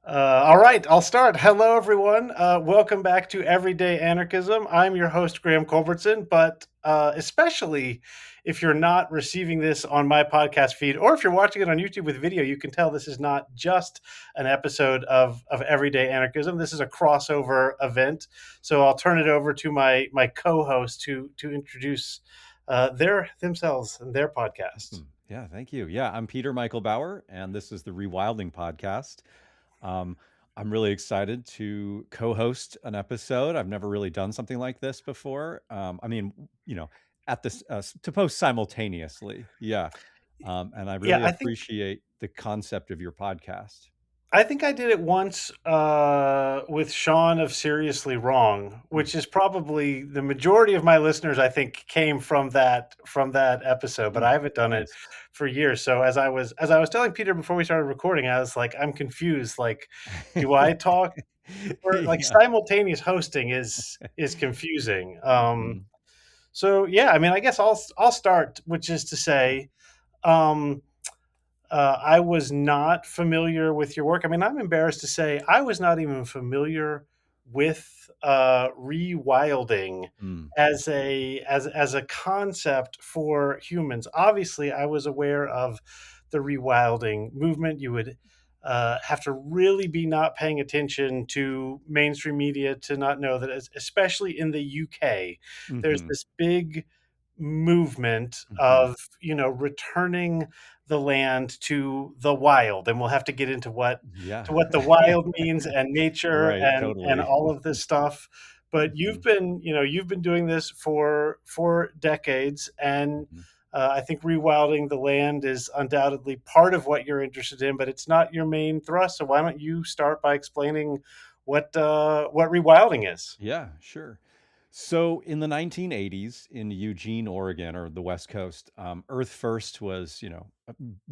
All right, I'll start. Hello, everyone. Welcome back to Everyday Anarchism. I'm your host, Graham Culbertson, but especially if you're not receiving this on my podcast feed or if you're watching it on YouTube with video, you can tell this is not just an episode of Everyday Anarchism. This is a crossover event. So I'll turn it over to my co-host to introduce themselves and their podcast. Awesome. Yeah, thank you. Yeah, I'm Peter Michael Bauer, and this is the Rewilding Podcast. Um, I'm really excited to co-host an episode. I've never really done something like this before. You know, at this to post simultaneously. Yeah, and I Yeah, really I think appreciate the concept of your podcast. I think I did it once with Sean of Seriously Wrong, Mm. which is probably the majority of my listeners. I think came from that episode, but Mm. I haven't done it Nice. for years. So as I was telling Peter before we started recording, I was like, I'm confused. Like, do I talk or like Yeah. simultaneous hosting is confusing. Mhm. So yeah, I mean, I guess I'll start, which is to say. Um, I was not familiar with your work. I mean, I'm embarrassed to say I was not even familiar with rewilding Mm. as a concept for humans. Obviously, I was aware of the rewilding movement. You would have to really be not paying attention to mainstream media to not know that, especially in the UK, there's Mhm. this big movement Mhm. of returning the land to the wild, and we'll have to get into what Yeah. to what the wild means and nature Right. and Totally. all of this stuff. But you've Mhm. been you've been doing this for decades, and Mhm. I think rewilding the land is undoubtedly part of what you're interested in, but it's not your main thrust. So why don't you start by explaining what rewilding is? Yeah, sure. So in the 1980s in Eugene, Oregon, or the West Coast, Earth First was,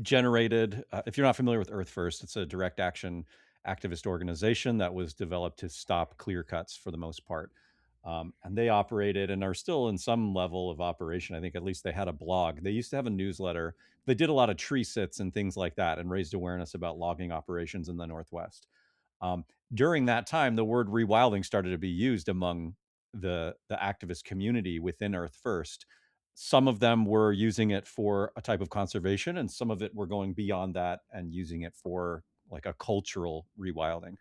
generated. If you're not familiar with Earth First, it's a direct action activist organization that was developed to stop clear cuts for the most part. And they operated and are still in some level of operation. I think at least they had a blog. They used to have a newsletter. They did a lot of tree sits and things like that and raised awareness about logging operations in the Northwest. Um, During that time, the word rewilding started to be used among the activist community within Earth First. Some of them were using it for a type of conservation, and some of it were going beyond that and using it for like a cultural rewilding.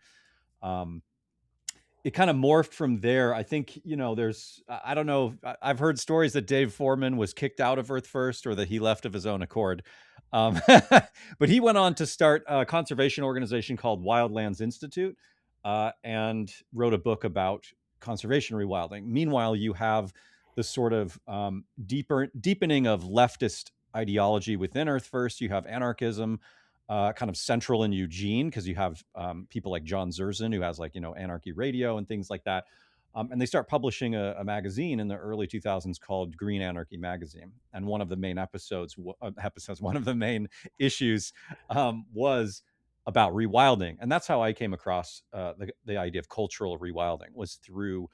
Um, it kind of morphed from there. I think, there's, I don't know. I've heard stories that Dave Foreman was kicked out of Earth First or that he left of his own accord. Um, but he went on to start a conservation organization called Wildlands Institute and wrote a book about conservation rewilding. Meanwhile, you have the sort of deepening of leftist ideology within Earth First. You have anarchism, kind of central in Eugene because you have people like John Zerzan who has Anarchy Radio and things like that. And they start publishing a magazine in the early 2000s called Green Anarchy Magazine. And one of the main one of the main issues was about rewilding. And that's how I came across the idea of cultural rewilding was through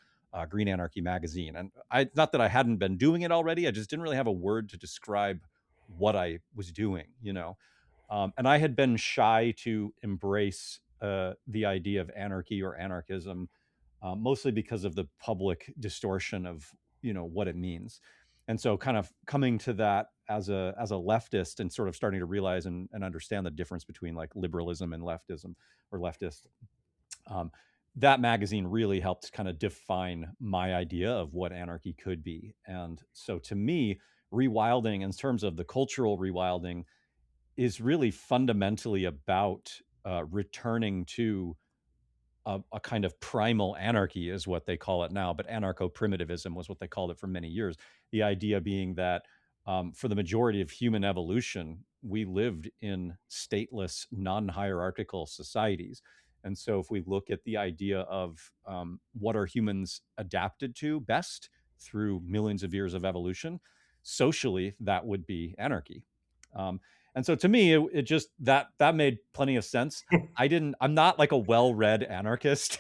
Green Anarchy Magazine. And not that I hadn't been doing it already, I just didn't really have a word to describe what I was doing. And I had been shy to embrace the idea of anarchy or anarchism, mostly because of the public distortion of what it means. And so, kind of coming to that as a leftist and sort of starting to realize and understand the difference between like liberalism and leftism or leftist. Um, that magazine really helped kind of define my idea of what anarchy could be. And so, to me, rewilding in terms of the cultural rewilding is really fundamentally about returning to a kind of primal anarchy, is what they call it now, but anarcho primitivism was what they called it for many years. The idea being that for the majority of human evolution, we lived in stateless, non hierarchical societies. And so, if we look at the idea of what are humans adapted to best through millions of years of evolution, socially, that would be anarchy. Um, and so to me, it just that made plenty of sense. I'm not like a well-read anarchist.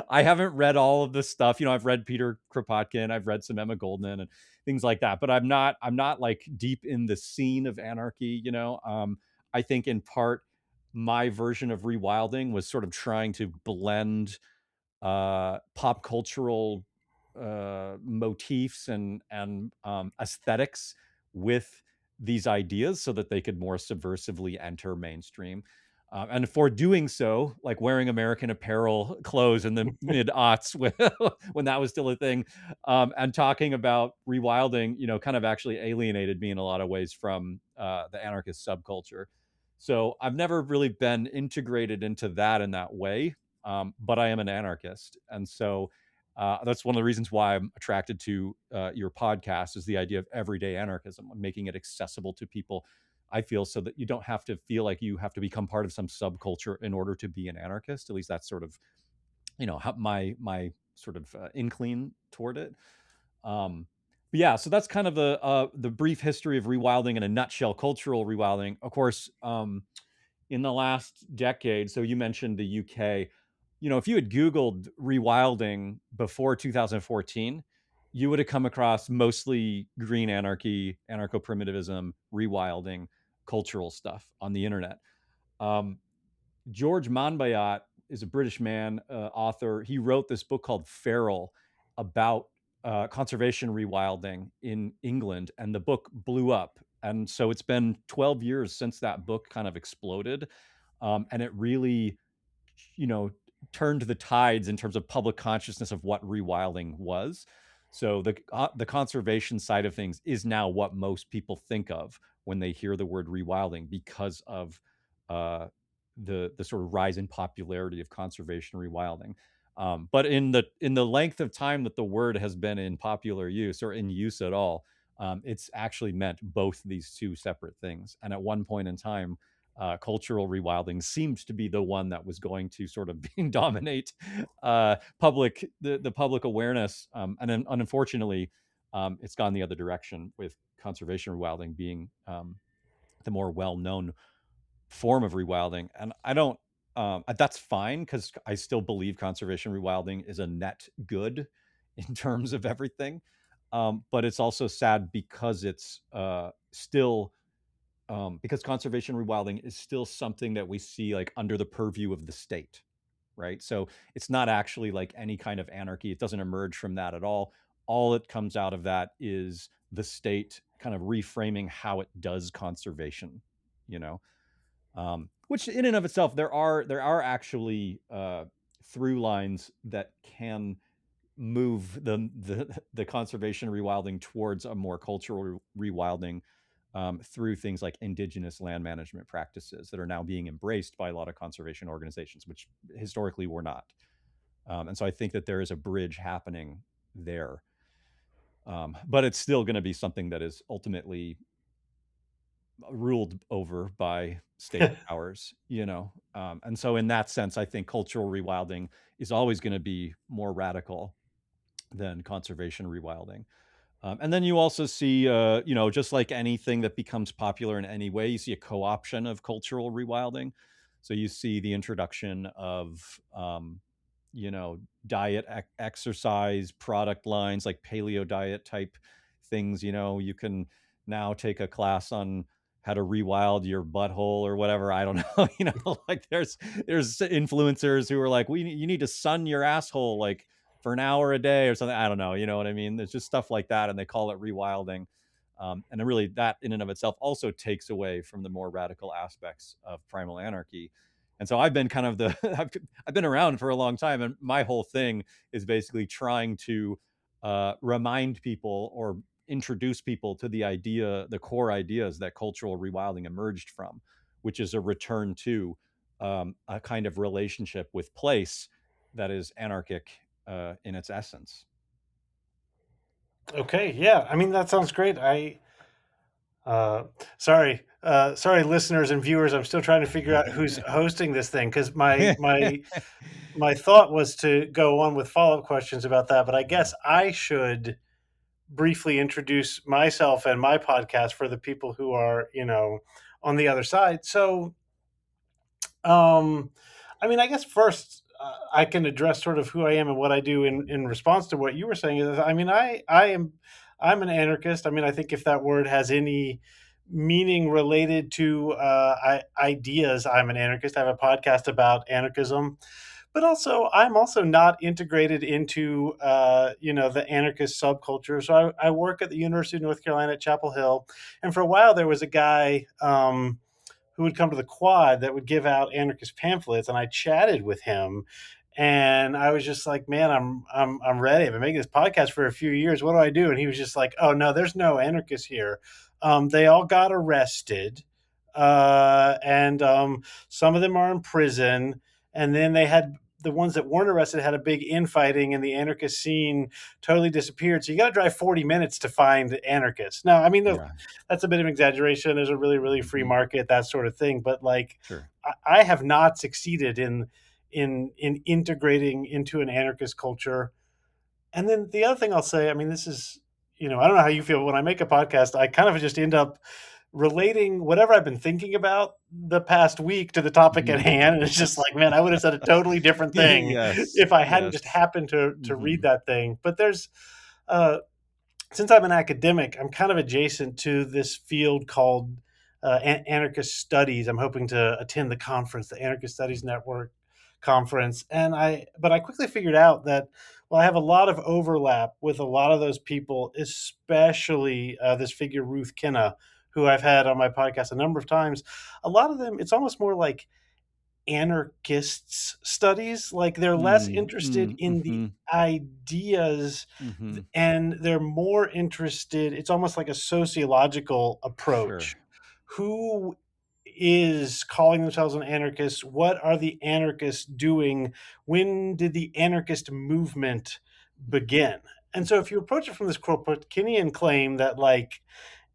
I haven't read all of this stuff. I've read Peter Kropotkin, I've read some Emma Goldman and things like that, but I'm not like deep in the scene of anarchy. I think in part my version of rewilding was sort of trying to blend pop cultural motifs and aesthetics with these ideas so that they could more subversively enter mainstream. And for doing so, like wearing American Apparel clothes in the mid aughts when that was still a thing, and talking about rewilding, kind of actually alienated me in a lot of ways from the anarchist subculture. So I've never really been integrated into that in that way, but I am an anarchist, and so that's one of the reasons why I'm attracted to your podcast is the idea of everyday anarchism, making it accessible to people. I feel so that you don't have to feel like you have to become part of some subculture in order to be an anarchist. At least that's sort of my sort of incline toward it. But yeah, so that's kind of the brief history of rewilding in a nutshell, cultural rewilding. Of course, in the last decade, so you mentioned the UK, if you had Googled rewilding before 2014, you would have come across mostly green anarchy, anarcho primitivism, rewilding, cultural stuff on the internet. Um, George Monbiot is a British man, author. He wrote this book called Feral about conservation rewilding in England, and the book blew up. And so it's been 12 years since that book kind of exploded. And it really, you know, turned the tides in terms of public consciousness of what rewilding was. So the conservation side of things is now what most people think of when they hear the word rewilding because of uh, the sort of rise in popularity of conservation rewilding. But in the length of time that the word has been in popular use or in use at all, it's actually meant both these two separate things. And at one point in time, cultural rewilding seemed to be the one that was going to sort of dominate the public awareness, and unfortunately, it's gone the other direction with conservation rewilding being the more well known form of rewilding. And I don't. That's fine because I still believe conservation rewilding is a net good in terms of everything. But it's also sad because it's still because conservation rewilding is still something that we see like under the purview of the state, right? So it's not actually like any kind of anarchy. It doesn't emerge from that at all. All that comes out of that is the state kind of reframing how it does conservation, you know. Which in and of itself, there are actually through lines that can move the conservation rewilding towards a more cultural rewilding through things like indigenous land management practices that are now being embraced by a lot of conservation organizations, which historically were not. And so I think that there is a bridge happening there. But it's still going to be something that is ultimately ruled over by state powers, and so in that sense, I think cultural rewilding is always going to be more radical than conservation rewilding. And then you also see, just like anything that becomes popular in any way, you see a co-option of cultural rewilding. So you see the introduction of, you know, diet, exercise, product lines like paleo diet type things. You can now take a class on how to rewild your butthole or whatever. I don't know. Like there's influencers who are like, you need to sun your asshole like for an hour a day or something. I don't know. You know what I mean? There's just stuff like that, and they call it rewilding. And really, that in and of itself also takes away from the more radical aspects of primal anarchy. And so I've been kind of I've been around for a long time, and my whole thing is basically trying to remind people or introduce people to the core ideas that cultural rewilding emerged from, which is a return to a kind of relationship with place that is anarchic in its essence. Okay, yeah. I mean, that sounds great. Uh, sorry, listeners and viewers. I'm still trying to figure out who's hosting this thing because my thought was to go on with follow up questions about that, but I guess I should briefly introduce myself and my podcast for the people who are, on the other side. So, um, I mean, I guess first I can address sort of who I am and what I do in response to what you were saying. I mean, I'm an anarchist. I mean, I think if that word has any meaning related to ideas. I'm an anarchist. I have a podcast about anarchism, but also I'm also not integrated into the anarchist subculture. So I work at the University of North Carolina at Chapel Hill, and for a while there was a guy who would come to the quad that would give out anarchist pamphlets, and I chatted with him, and I was just like, man, I'm ready. I've been making this podcast for a few years. What do I do? And he was just like, oh no, there's no anarchists here. They all got arrested, and some of them are in prison. And then they had the ones that weren't arrested had a big infighting, and the anarchist scene totally disappeared. So you got to drive 40 minutes to find anarchists. Now, I mean, Yeah. that's a bit of an exaggeration. There's a really, really free Hmm. market, that sort of thing. But like, Sure. I have not succeeded in integrating into an anarchist culture. And then the other thing I'll say, I mean, this is, I don't know how you feel, but when I make a podcast, I kind of just end up relating whatever I've been thinking about the past week to the topic at hand. And it's just like, man, I would have said a totally different thing Yes. if I hadn't just Yes. happened to read Hmm. that thing. But uh, since I'm an academic, I'm kind of adjacent to this field called anarchist studies. I'm hoping to attend the conference, the Anarchist Studies Network conference, but I quickly figured out that I have a lot of overlap with a lot of those people, especially this figure Ruth Kenna, who I've had on my podcast a number of times. A lot of them, it's almost more like anarchists studies, like they're less interested in the Mm-hmm. ideas Mm-hmm. and they're more interested, it's almost like a sociological Sure. approach. Who is calling themselves an anarchist? What are the anarchists doing? When did the anarchist movement begin? And so if you approach it from this Kropotkian claim that like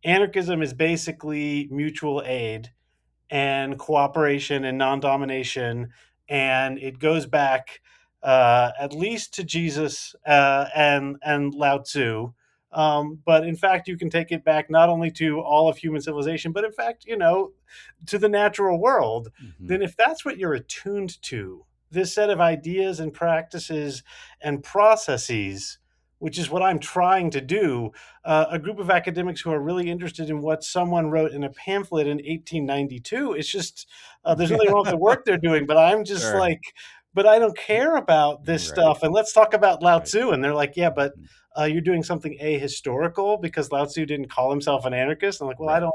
anarchism is basically mutual aid and cooperation and non-domination, and it goes back at least to Jesus and Lao Tzu. But in fact, you can take it back not only to all of human civilization, but in fact, to the natural world. Mm-hmm. Then, if that's what you're attuned to, this set of ideas and practices and processes, which is what I'm trying to do, a group of academics who are really interested in what someone wrote in a pamphlet in 1892. It's just, there's nothing wrong with the work they're doing, but I'm just Sure. like, but I don't care about this Right. stuff. And let's talk about Lao Right. Tzu. And they're like, yeah, but Mhm. you're doing something ahistorical because Lao Tzu didn't call himself an anarchist. I'm like, well, I Right. don't.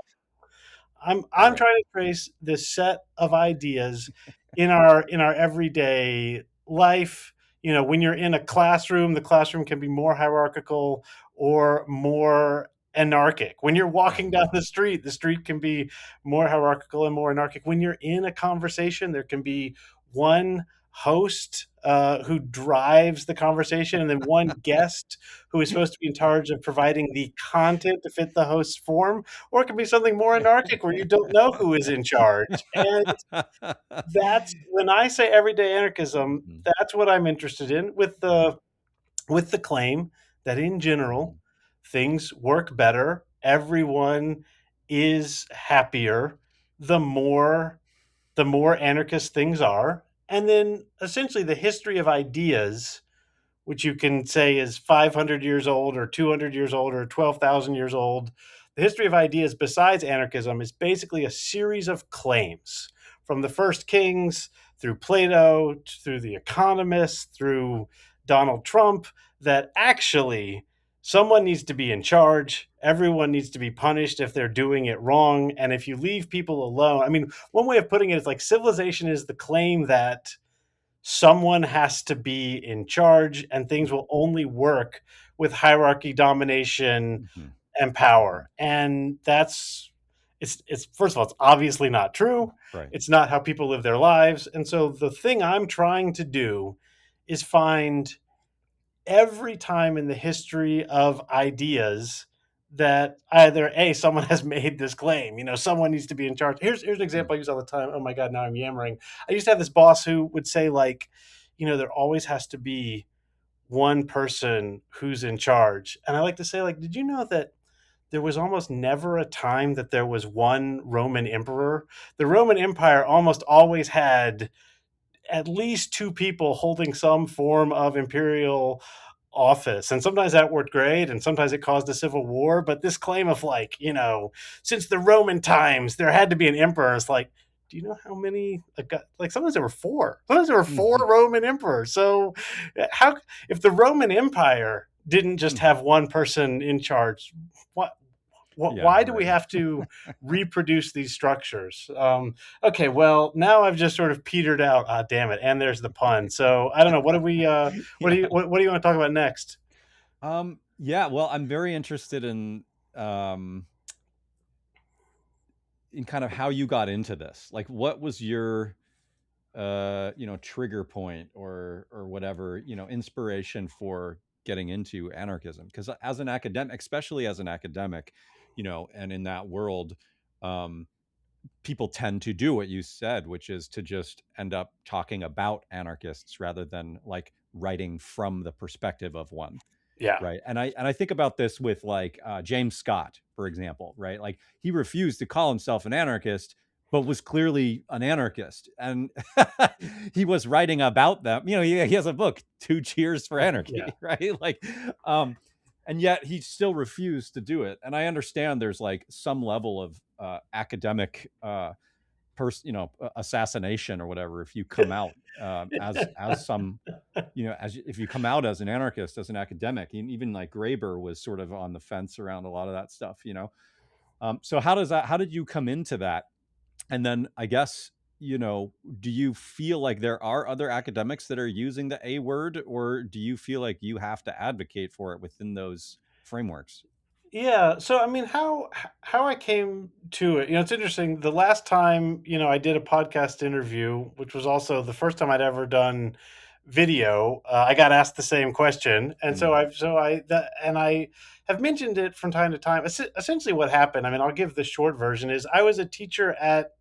I'm Right. trying to trace this set of ideas in our everyday life. When you're in a classroom, the classroom can be more hierarchical or more anarchic. When you're walking down the street can be more hierarchical and more anarchic. When you're in a conversation, there can be one host who drives the conversation, and then one guest who is supposed to be in charge of providing the content to fit the host's form, or it can be something more anarchic where you don't know who is in charge. And that's when I say everyday anarchism, Mhm. that's what I'm interested in, Right. with the claim that in general Mhm. things work better, everyone is happier the more anarchist things are. And then essentially the history of ideas, which you can say is 500 years old or 200 years old or 12,000 years old. The history of ideas, besides anarchism, is basically a series of claims from the first kings through Plato, through the economists, through Donald Trump, that actually someone needs to be in charge. Everyone needs to be punished if they're doing it wrong. And if you leave people alone, I mean, one way of putting it is like civilization is the claim that someone has to be in charge and things will only work with hierarchy, domination, Mhm. and Mhm. power. And it's first of all, it's obviously not true. Right. It's not how people live their lives. And so the thing I'm trying to do is find every time in the history of ideas that either someone has made this claim, someone needs to be in charge. Here's an Mm. example I use all the time. Oh my god, now I'm yammering. I used to have this boss who would say like, there always has to be one person who's in charge. And I like to say like, did you know that there was almost never a time that there was one Roman emperor? The Roman Empire almost always had at least two people holding some form of imperial office. And sometimes that worked great, and sometimes it caused a civil war. But this claim of like, since the Roman times, there had to be an emperor. It's like, do you know how many? Like sometimes there were four. Sometimes there were four Mhm. Roman emperors. So how if the Roman Empire didn't just Mhm. have one person in charge, what? Yeah, Why do we right. have to reproduce these structures? Okay, well now I've just sort of petered out. Ah, damn it! And there's the pun. So I don't know. What do we? What do Yeah. you? What do you want to talk about next? Yeah, well, I'm very interested um in kind of how you got into this. Like what was your trigger point or whatever, inspiration for getting into anarchism? Because as an academic, especially as an academic, and in that world, um people tend to do what you said, which is to just end up talking about anarchists rather than like writing from the perspective of one. Yeah. Right. And I think about this with like James Scott, for example, right? Like he refused to call himself an anarchist, but was clearly an anarchist. And he was writing about them. He has a book, Two Cheers for Yeah. Anarchy, right? Like, um, and yet he still refused to do it. And I understand there's like some level of academic assassination or whatever if you come out as some as if you come out as an anarchist, as an academic. And even like Graeber was sort of on the fence around a lot of that stuff. So how did you come into that? And then I guess, do you feel like there are other academics that are using the A word, or do you feel like you have to advocate for it within those frameworks? Yeah. So I mean, how I came to it, it's interesting. The last time, I did a podcast interview, which was also the first time I'd ever done video, I got asked the same question, and so Mm, I have mentioned it from time to time. Essentially, what happened, I mean, I'll give the short version, is I was a teacher at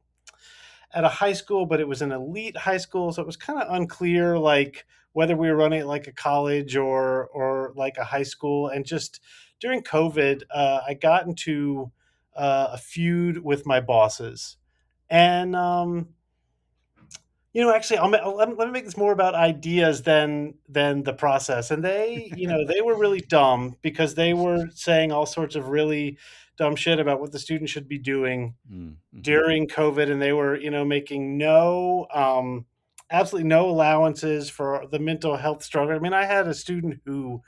a high school, but it was an elite high school, so it was kind of unclear, like whether we were running it like a college or like a high school. And just during COVID, I got into a feud with my bosses, and actually, let me make this more about ideas than the process. And they were really dumb because they were saying all sorts of really dumb shit about what the students should be doing mm, mhm. during COVID, and they were, making absolutely no allowances for the mental health struggle. I mean, I had a student who,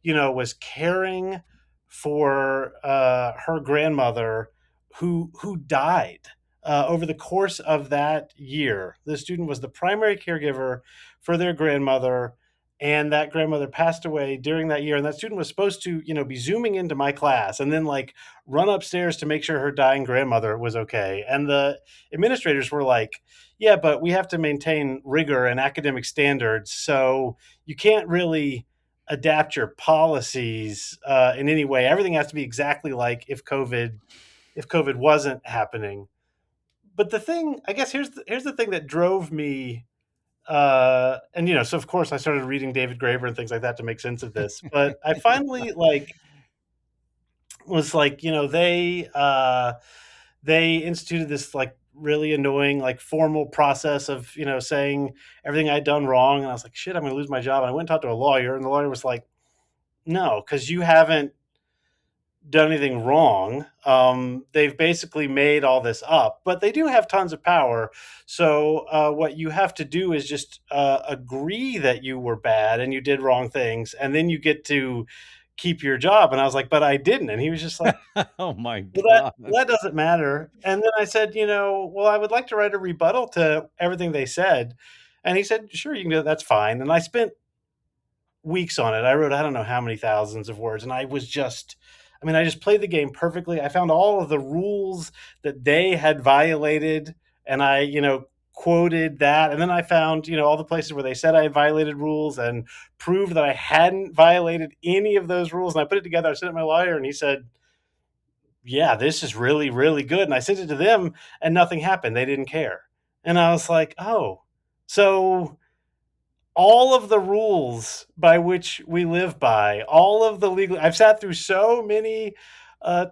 was caring for her grandmother who died over the course of that year. The student was the primary caregiver for their grandmother, and that grandmother passed away during that year. And that student was supposed to, be zooming into my class and then like run upstairs to make sure her dying grandmother was okay. And the administrators were like, "Yeah, but we have to maintain rigor and academic standards, so you can't really adapt your policies in any way. Everything has to be exactly like if COVID wasn't happening." But the thing, I guess, here's the thing that drove me. And so of course I started reading David Graeber and things like that to make sense of this. But I finally like was like, they instituted this like really annoying like formal process of saying everything I'd done wrong, and I was like, shit, I'm gonna lose my job. And I went and talked to a lawyer, and the lawyer was like, no, because you haven't done anything wrong. They've basically made all this up, but they do have tons of power. So what you have to do is just agree that you were bad and you did wrong things, and then you get to keep your job. And I was like, but I didn't. And he was just like, Oh my well, that God. that doesn't matter. And then I said, well, I would like to write a rebuttal to everything they said. And he said, sure, you can do that. That's fine. And I spent weeks on it. I wrote, I don't know how many thousands of words. And I just played the game perfectly. I found all of the rules that they had violated, and I, quoted that. And then I found, all the places where they said I had violated rules and proved that I hadn't violated any of those rules. And I put it together. I sent it to my lawyer, and he said, yeah, this is really, really good. And I sent it to them, and nothing happened. They didn't care. And I was like, oh, so all of the rules by which we live by, all of the legal, I've sat through so many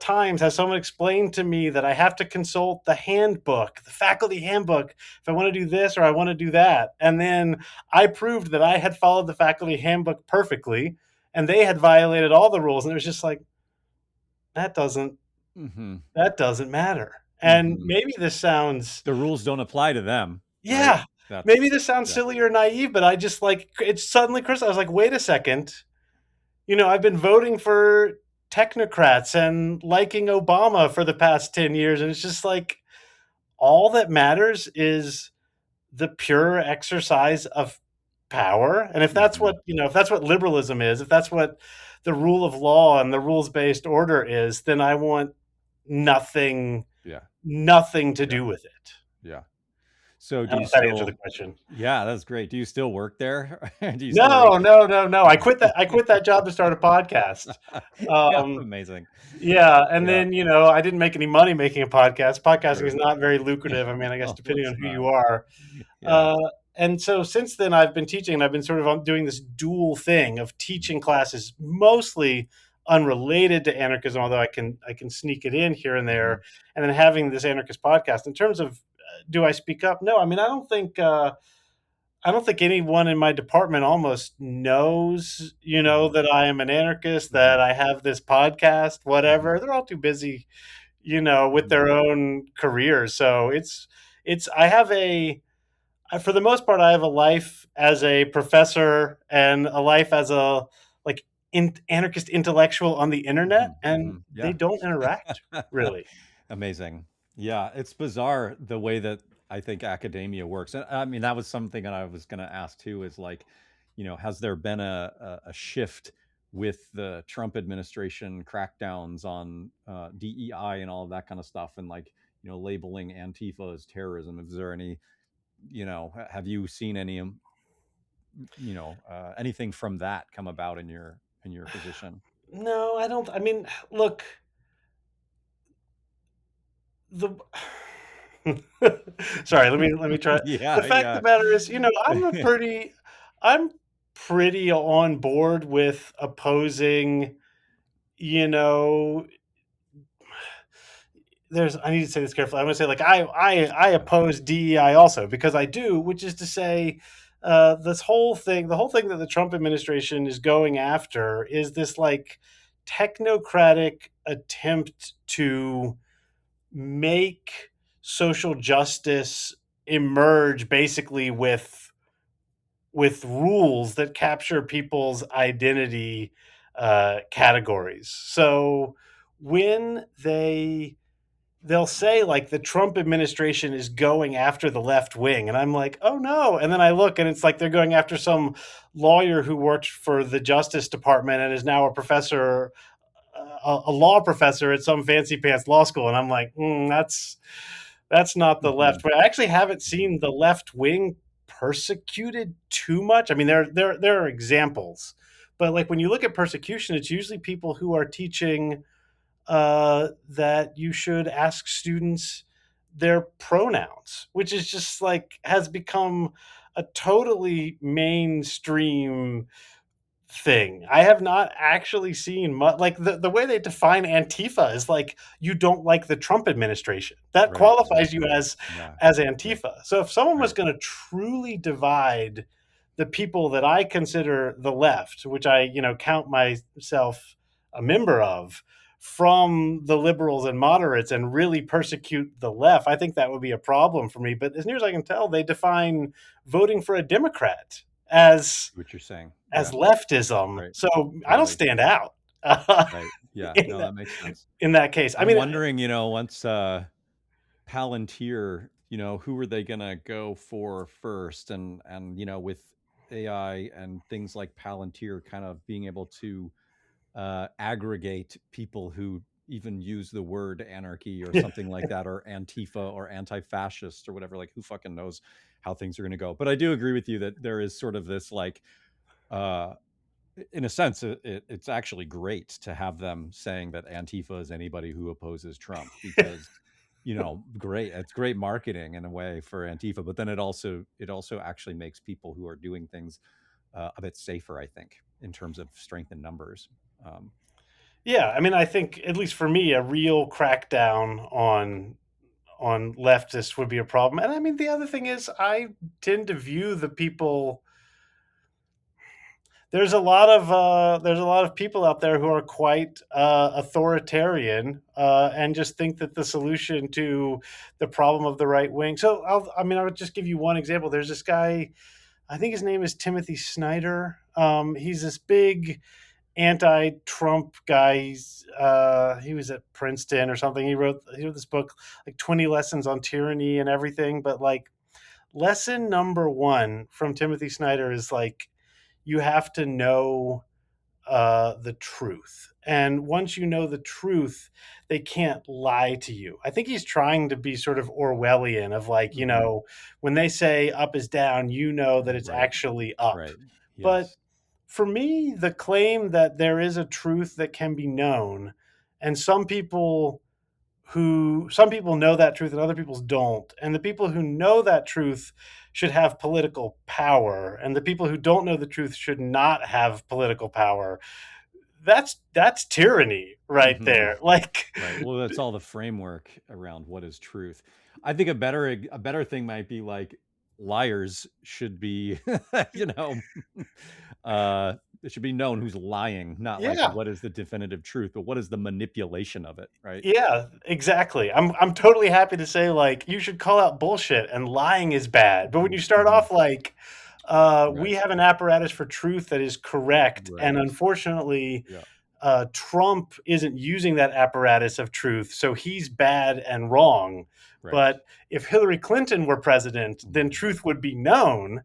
times, has someone explained to me that I have to consult the handbook, the faculty handbook, if I want to do this or I want to do that. And then I proved that I had followed the faculty handbook perfectly. and they had violated all the rules, and it was just like, that doesn't Mm-hmm. that doesn't matter. And Mm-hmm. maybe this sounds, The rules don't apply to them, right? yeah, maybe That's this sounds yeah. silly or naive, but I just like it's suddenly, Chris, I was like, wait a second. I've been voting for technocrats and liking Obama for the past 10 years. And it's just like all that matters is the pure exercise of power. And if that's Mm-hmm. what, if that's what liberalism is, if that's what the rule of law and the rules based order is, then I want nothing, Yeah. nothing to Yeah. do with it. Yeah. So I do don't know you if that answered the still question. yeah, that's great. Do you still work there? Do you still work No, no, no, no. I quit that job to start a podcast. Yeah, Um, amazing. Yeah, and Yeah. then, I didn't make any money making a podcast. Podcasting is Sure. not very lucrative. I mean, I guess No, depending it's on who not. you are. Yeah. Uh, and so since then, I've been teaching, and I've been sort of doing this dual thing of teaching classes mostly unrelated to anarchism, although I can sneak it in here and Mm-hmm. there, and then having this anarchist podcast. In terms of do I speak up? No, I mean, I don't think anyone in my department almost knows, Mm-hmm. that I am an anarchist, Mm-hmm. that I have this podcast, Mm-hmm. whatever. They're all too busy, with Mm-hmm. their own careers. So I have for the most part, I have a life as a professor and a life as a like anarchist intellectual on the internet, Mm-hmm. and Mm-hmm. they Yeah. don't interact really. Amazing. Yeah, it's bizarre the way that I think academia works. And I mean, that was something that I was going to ask too is like, has there been a shift with the Trump administration crackdowns on DEI and all of that kind of stuff and like, labeling Antifa as terrorism? Is there any, have you seen any, anything from that come about in your position? No, I don't. I mean, look, the sorry, let me try. The Yeah, fact of yeah. the matter is, I'm pretty on board with opposing, you know I need to say this carefully. I'm going to say, like, I Yeah. oppose DEI also, because I do, which is to say, the whole thing that the Trump administration is going after is this like technocratic attempt to make social justice emerge basically with rules that capture people's identity categories. So when they'll say like the Trump administration is going after the left wing, and I'm like, oh no. And then I look, and it's like they're going after some lawyer who worked for the Justice Department and is now a professor, a law professor at some fancy pants law school, and I'm like, that's not the Hmm. left. But I actually haven't Hmm. seen the left wing persecuted too much. I mean, there are examples, but like when you look at persecution, it's usually people who are teaching that you should ask students their pronouns, which is just like has become a totally mainstream thing. I have not actually seen much like the way they define Antifa is like you don't like the Trump administration. That Right, qualifies you exactly. Yeah, as right, Antifa. So if someone was right. going to truly divide the people that I consider the left, which I, count myself a member of, from the liberals and moderates and really persecute the left, I think that would be a problem for me. But as near as I can tell, they define voting for a Democrat as What you're saying. as Yeah, leftism. right, So I don't totally. stand out Right. Yeah, in no, that that makes sense. in that case. I I'm mean, wondering, once Palantir, who are they gonna go for first? And with AI and things like Palantir kind of being able to aggregate people who even use the word anarchy or yeah, something like that, or Antifa or anti-fascist or whatever. Like, who fucking knows how things are going to go? But I do agree with you that there is sort of this like, uh, in a sense, it's actually great to have them saying that Antifa is anybody who opposes Trump because great, it's great marketing in a way for Antifa, but then it also actually makes people who are doing things a bit safer, I think, in terms of strength in numbers. um, yeah. I mean, I think at least for me, a real crackdown on leftists would be a problem. And I mean, the other thing is, I tend to view there's a lot of people out there who are quite authoritarian and just think that the solution to the problem of the right wing. So I would just give you one example. There's this guy, I think his name is Timothy Snyder. He's this big anti-Trump guy. He was at Princeton or something. He wrote this book, like 20 Lessons on Tyranny and everything. But like lesson number one from Timothy Snyder is like you have to know the truth. And once you know the truth, they can't lie to you. I think he's trying to be sort of Orwellian of like, Hmm. when they say up is down, you know that it's Right. actually up. Right. But Yes. for me, the claim that there is a truth that can be known, and some people know that truth and other people don't. And the people who know that truth should have political power, and the people who don't know the truth should not have political power. That's tyranny right Hmm. there. Like, Right. Well, that's all the framework around what is truth. I think a better thing might be like liars should be, you know, it should be known who's lying, not like yeah, what is the definitive truth, but what is the manipulation of it, right? yeah, exactly. I'm totally happy to say like you should call out bullshit and lying is bad. But when you start Hmm. off like we Right. have an apparatus for truth that is correct, and Right. unfortunately, Yeah. Trump isn't using that apparatus of truth, so he's bad and wrong. Right. But if Hillary Clinton were president, then Mhm. truth would be known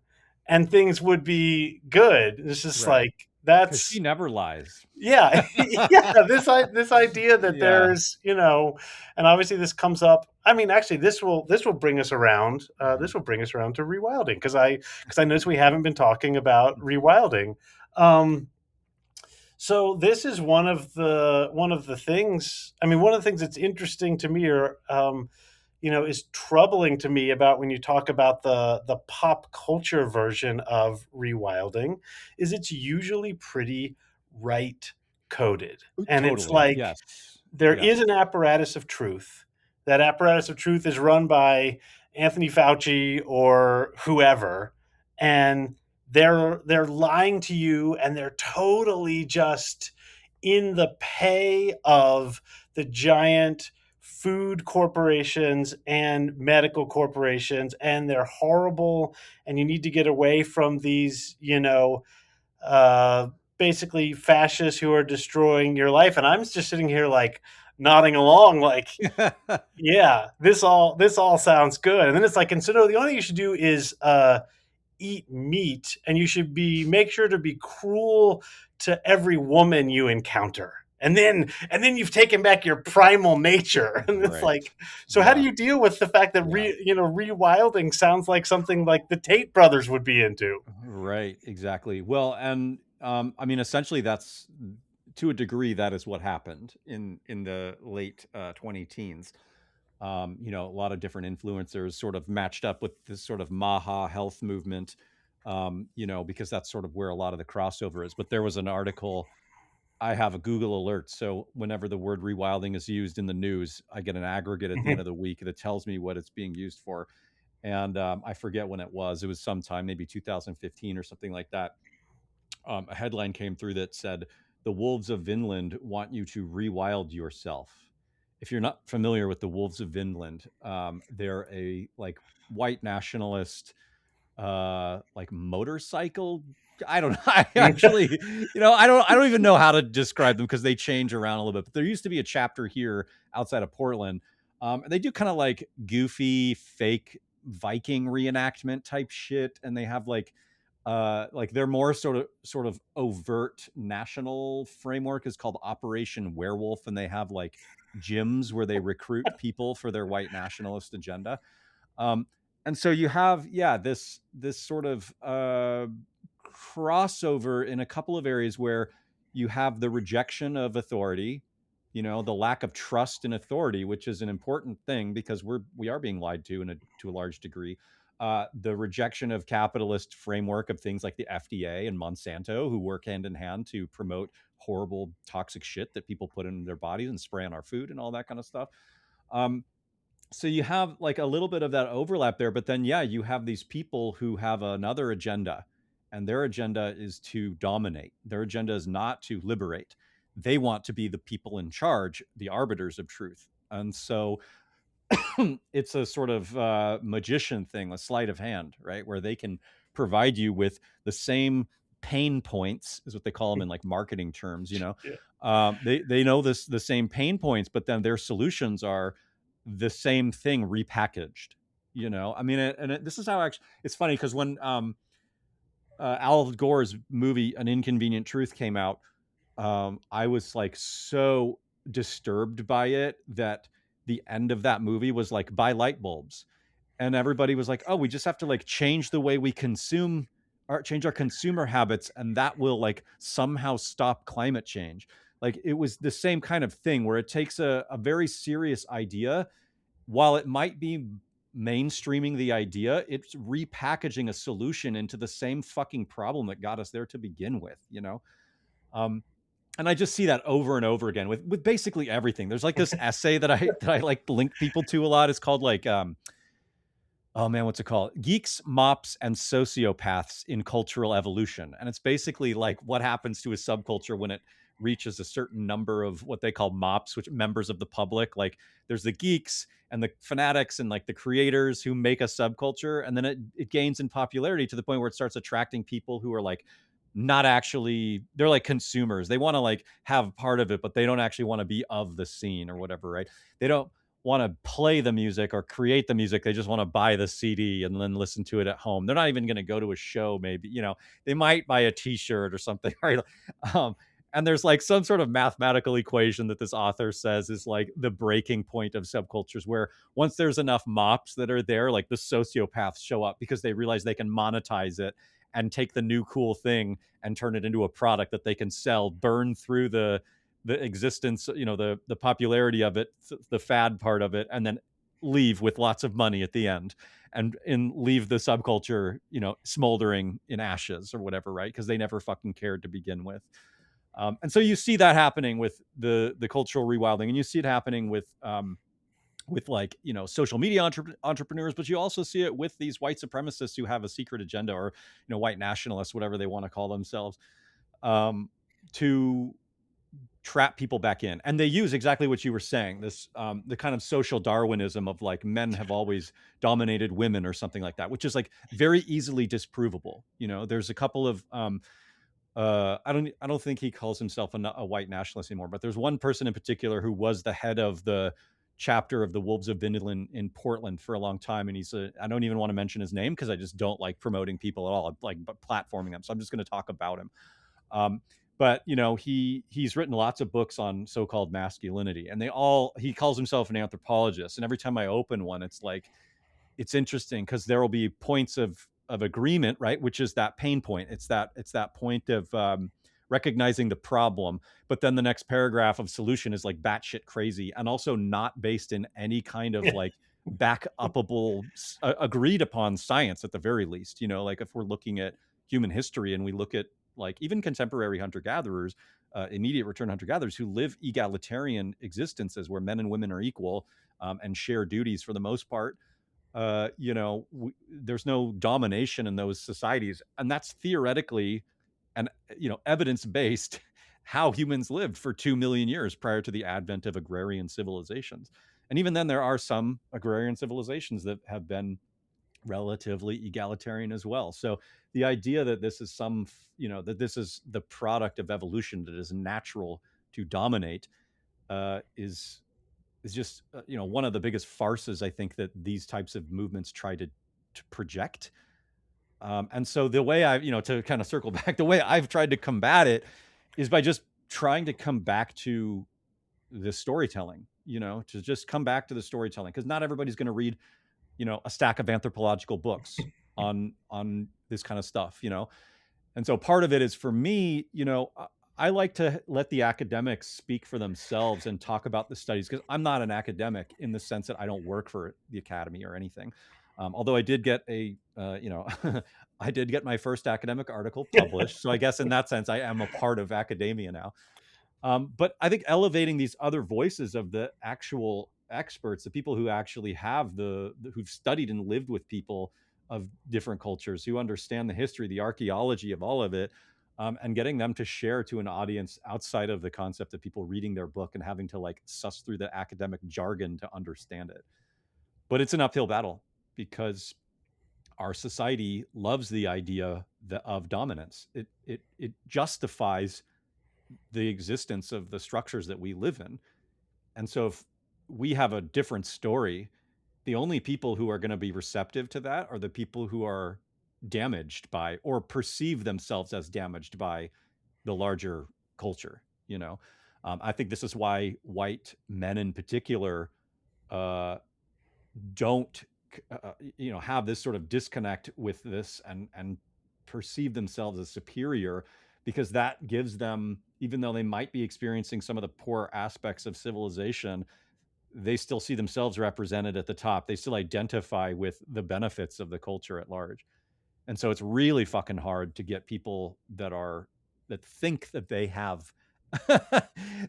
and things would be good. It's just Right. like Because she that's never lies. yeah, yeah. This idea that Yeah. there's and obviously this comes up. I mean, actually, this will bring us around. Mhm. This will bring us around to rewilding because I notice we haven't been talking about rewilding. Um, so this is one of the things. I mean, one of the things that's interesting to me, or is troubling to me about when you talk about the pop culture version of rewilding, is it's usually pretty right coded, and it's Totally. like Yes. there is Yes. an apparatus of truth. That apparatus of truth is run by Anthony Fauci or whoever, and they're lying to you, and they're totally just in the pay of the giant food corporations and medical corporations, and they're horrible, and you need to get away from these uh, basically fascists who are destroying your life. And I'm just sitting here like nodding along, like, yeah, this all sounds good. And then it's like, consider the only thing you should do is eat meat, and you should be make sure to be cruel to every woman you encounter. And then you've taken back your primal nature. And it's Right. like, so how do Yeah. you deal with the fact that Yeah. rewilding sounds like something like the Tate brothers would be into? Right. Exactly. Well, and I mean, essentially, that's to a degree that is what happened in the late 20 teens. A lot of different influencers sort of matched up with this sort of Maha health movement, because that's sort of where a lot of the crossover is. But there was an article. I have a Google alert, so whenever the word rewilding is used in the news, I get an aggregate at the end of the week that tells me what it's being used for. And I forget when it was. It was sometime, maybe 2015 or something like that. A headline came through that said, "The wolves of Vinland want you to rewild yourself." If you're not familiar with the wolves of Vinland, they're a like white nationalist like motorcycle. I don't know. I actually, I don't even know how to describe them because they change around a little bit. But there used to be a chapter here outside of Portland. And they do kind of like goofy fake Viking reenactment type shit, and they have like they're more sort of overt national framework is called Operation Werewolf, and they have like gyms where they recruit people for their white nationalist agenda. um, and so you have, yeah, this sort of crossover in a couple of areas where you have the rejection of authority, the lack of trust in authority, which is an important thing because we are being lied to to a large degree. The rejection of capitalist framework of things like the FDA and Monsanto, who work hand in hand to promote horrible toxic shit that people put in their bodies and spray on our food and all that kind of stuff. Um, so you have like a little bit of that overlap there, but then yeah, you have these people who have another agenda, and their agenda is to dominate. Their agenda is not to liberate. They want to be the people in charge, the arbiters of truth. And so it's a sort of magician thing, a sleight of hand, right? Where they can provide you with the same pain points, is what they call them in like marketing terms. Yeah. They know the same pain points, but then their solutions are the same thing repackaged. I mean, this is how actually it's funny because when Al Gore's movie An Inconvenient Truth came out, I was like so disturbed by it that the end of that movie was like, buy light bulbs. And everybody was like, oh, we just have to like change the way we consume or change our consumer habits, and that will like somehow stop climate change. Like it was the same kind of thing where it takes a very serious idea, while it might be mainstreaming the idea, it's repackaging a solution into the same fucking problem that got us there to begin with. Um, and I just see that over and over again with basically everything. There's like this essay that I like link people to a lot. It's called like oh man, what's it called? Geeks, Mops, and Sociopaths in Cultural Evolution. And it's basically like what happens to a subculture when it reaches a certain number of what they call mops, which members of the public. Like there's the geeks and the fanatics and like the creators who make a subculture. And then it gains in popularity to the point where it starts attracting people who are like not actually, they're like consumers. They want to like have part of it, but they don't actually want to be of the scene or whatever, right? They don't want to play the music or create the music. They just want to buy the CD and then listen to it at home. They're not even going to go to a show. Maybe, they might buy a t-shirt or something. Right. And there's like some sort of mathematical equation that this author says is like the breaking point of subcultures, where once there's enough mops that are there, like the sociopaths show up because they realize they can monetize it and take the new cool thing and turn it into a product that they can sell, burn through the existence, the popularity of it, the fad part of it, and then leave with lots of money at the end, and leave the subculture, smoldering in ashes or whatever, right? Because they never fucking cared to begin with. And so you see that happening with the cultural rewilding, and you see it happening with like social media entrepreneurs, but you also see it with these white supremacists who have a secret agenda, or white nationalists, whatever they want to call themselves, to trap people back in. And they use exactly what you were saying, this the kind of social Darwinism of like men have always dominated women or something like that, which is like very easily disprovable. There's a couple of I don't think he calls himself a white nationalist anymore, but there's one person in particular who was the head of the chapter of the Wolves of Vindeln in Portland for a long time, and I don't even want to mention his name because I just don't like promoting people at all, like platforming them. So I'm just going to talk about him. But he's written lots of books on so-called masculinity, and he calls himself an anthropologist. And every time I open one, it's like, it's interesting because there will be points of agreement, right? Which is that pain point. It's that point of recognizing the problem, but then the next paragraph of solution is like batshit crazy, and also not based in any kind of like back upable, agreed upon science at the very least. Like if we're looking at human history and we look at like even contemporary hunter-gatherers, immediate return hunter-gatherers who live egalitarian existences where men and women are equal, and share duties for the most part. There's no domination in those societies, and that's theoretically and evidence-based how humans lived for 2 million years prior to the advent of agrarian civilizations. And even then, there are some agrarian civilizations that have been relatively egalitarian as well. So the idea that this is that this is the product of evolution, that is natural to dominate, is just one of the biggest farces I think that these types of movements try to project. And so the way to kind of circle back, the way I've tried to combat it is by just trying to come back to the storytelling, to just come back to the storytelling, because not everybody's going to read a stack of anthropological books on this kind of stuff. And so part of it is, for me, I like to let the academics speak for themselves and talk about the studies, because I'm not an academic in the sense that I don't work for the academy or anything. Although I did get I did get my first academic article published. So I guess in that sense, I am a part of academia now. But I think elevating these other voices of the actual experts, the people who actually have who've studied and lived with people of different cultures, who understand the history, the archaeology of all of it, and getting them to share to an audience outside of the concept of people reading their book and having to like suss through the academic jargon to understand it. But it's an uphill battle because our society loves the idea of dominance. It justifies the existence of the structures that we live in. And so if we have a different story, the only people who are going to be receptive to that are the people who are damaged by or perceive themselves as damaged by the larger culture. I think this is why white men in particular uh, don't have this sort of disconnect with this and perceive themselves as superior, because that gives them, even though they might be experiencing some of the poor aspects of civilization, they still see themselves represented at the top. They still identify with the benefits of the culture at large. And so it's really fucking hard to get people that think that they have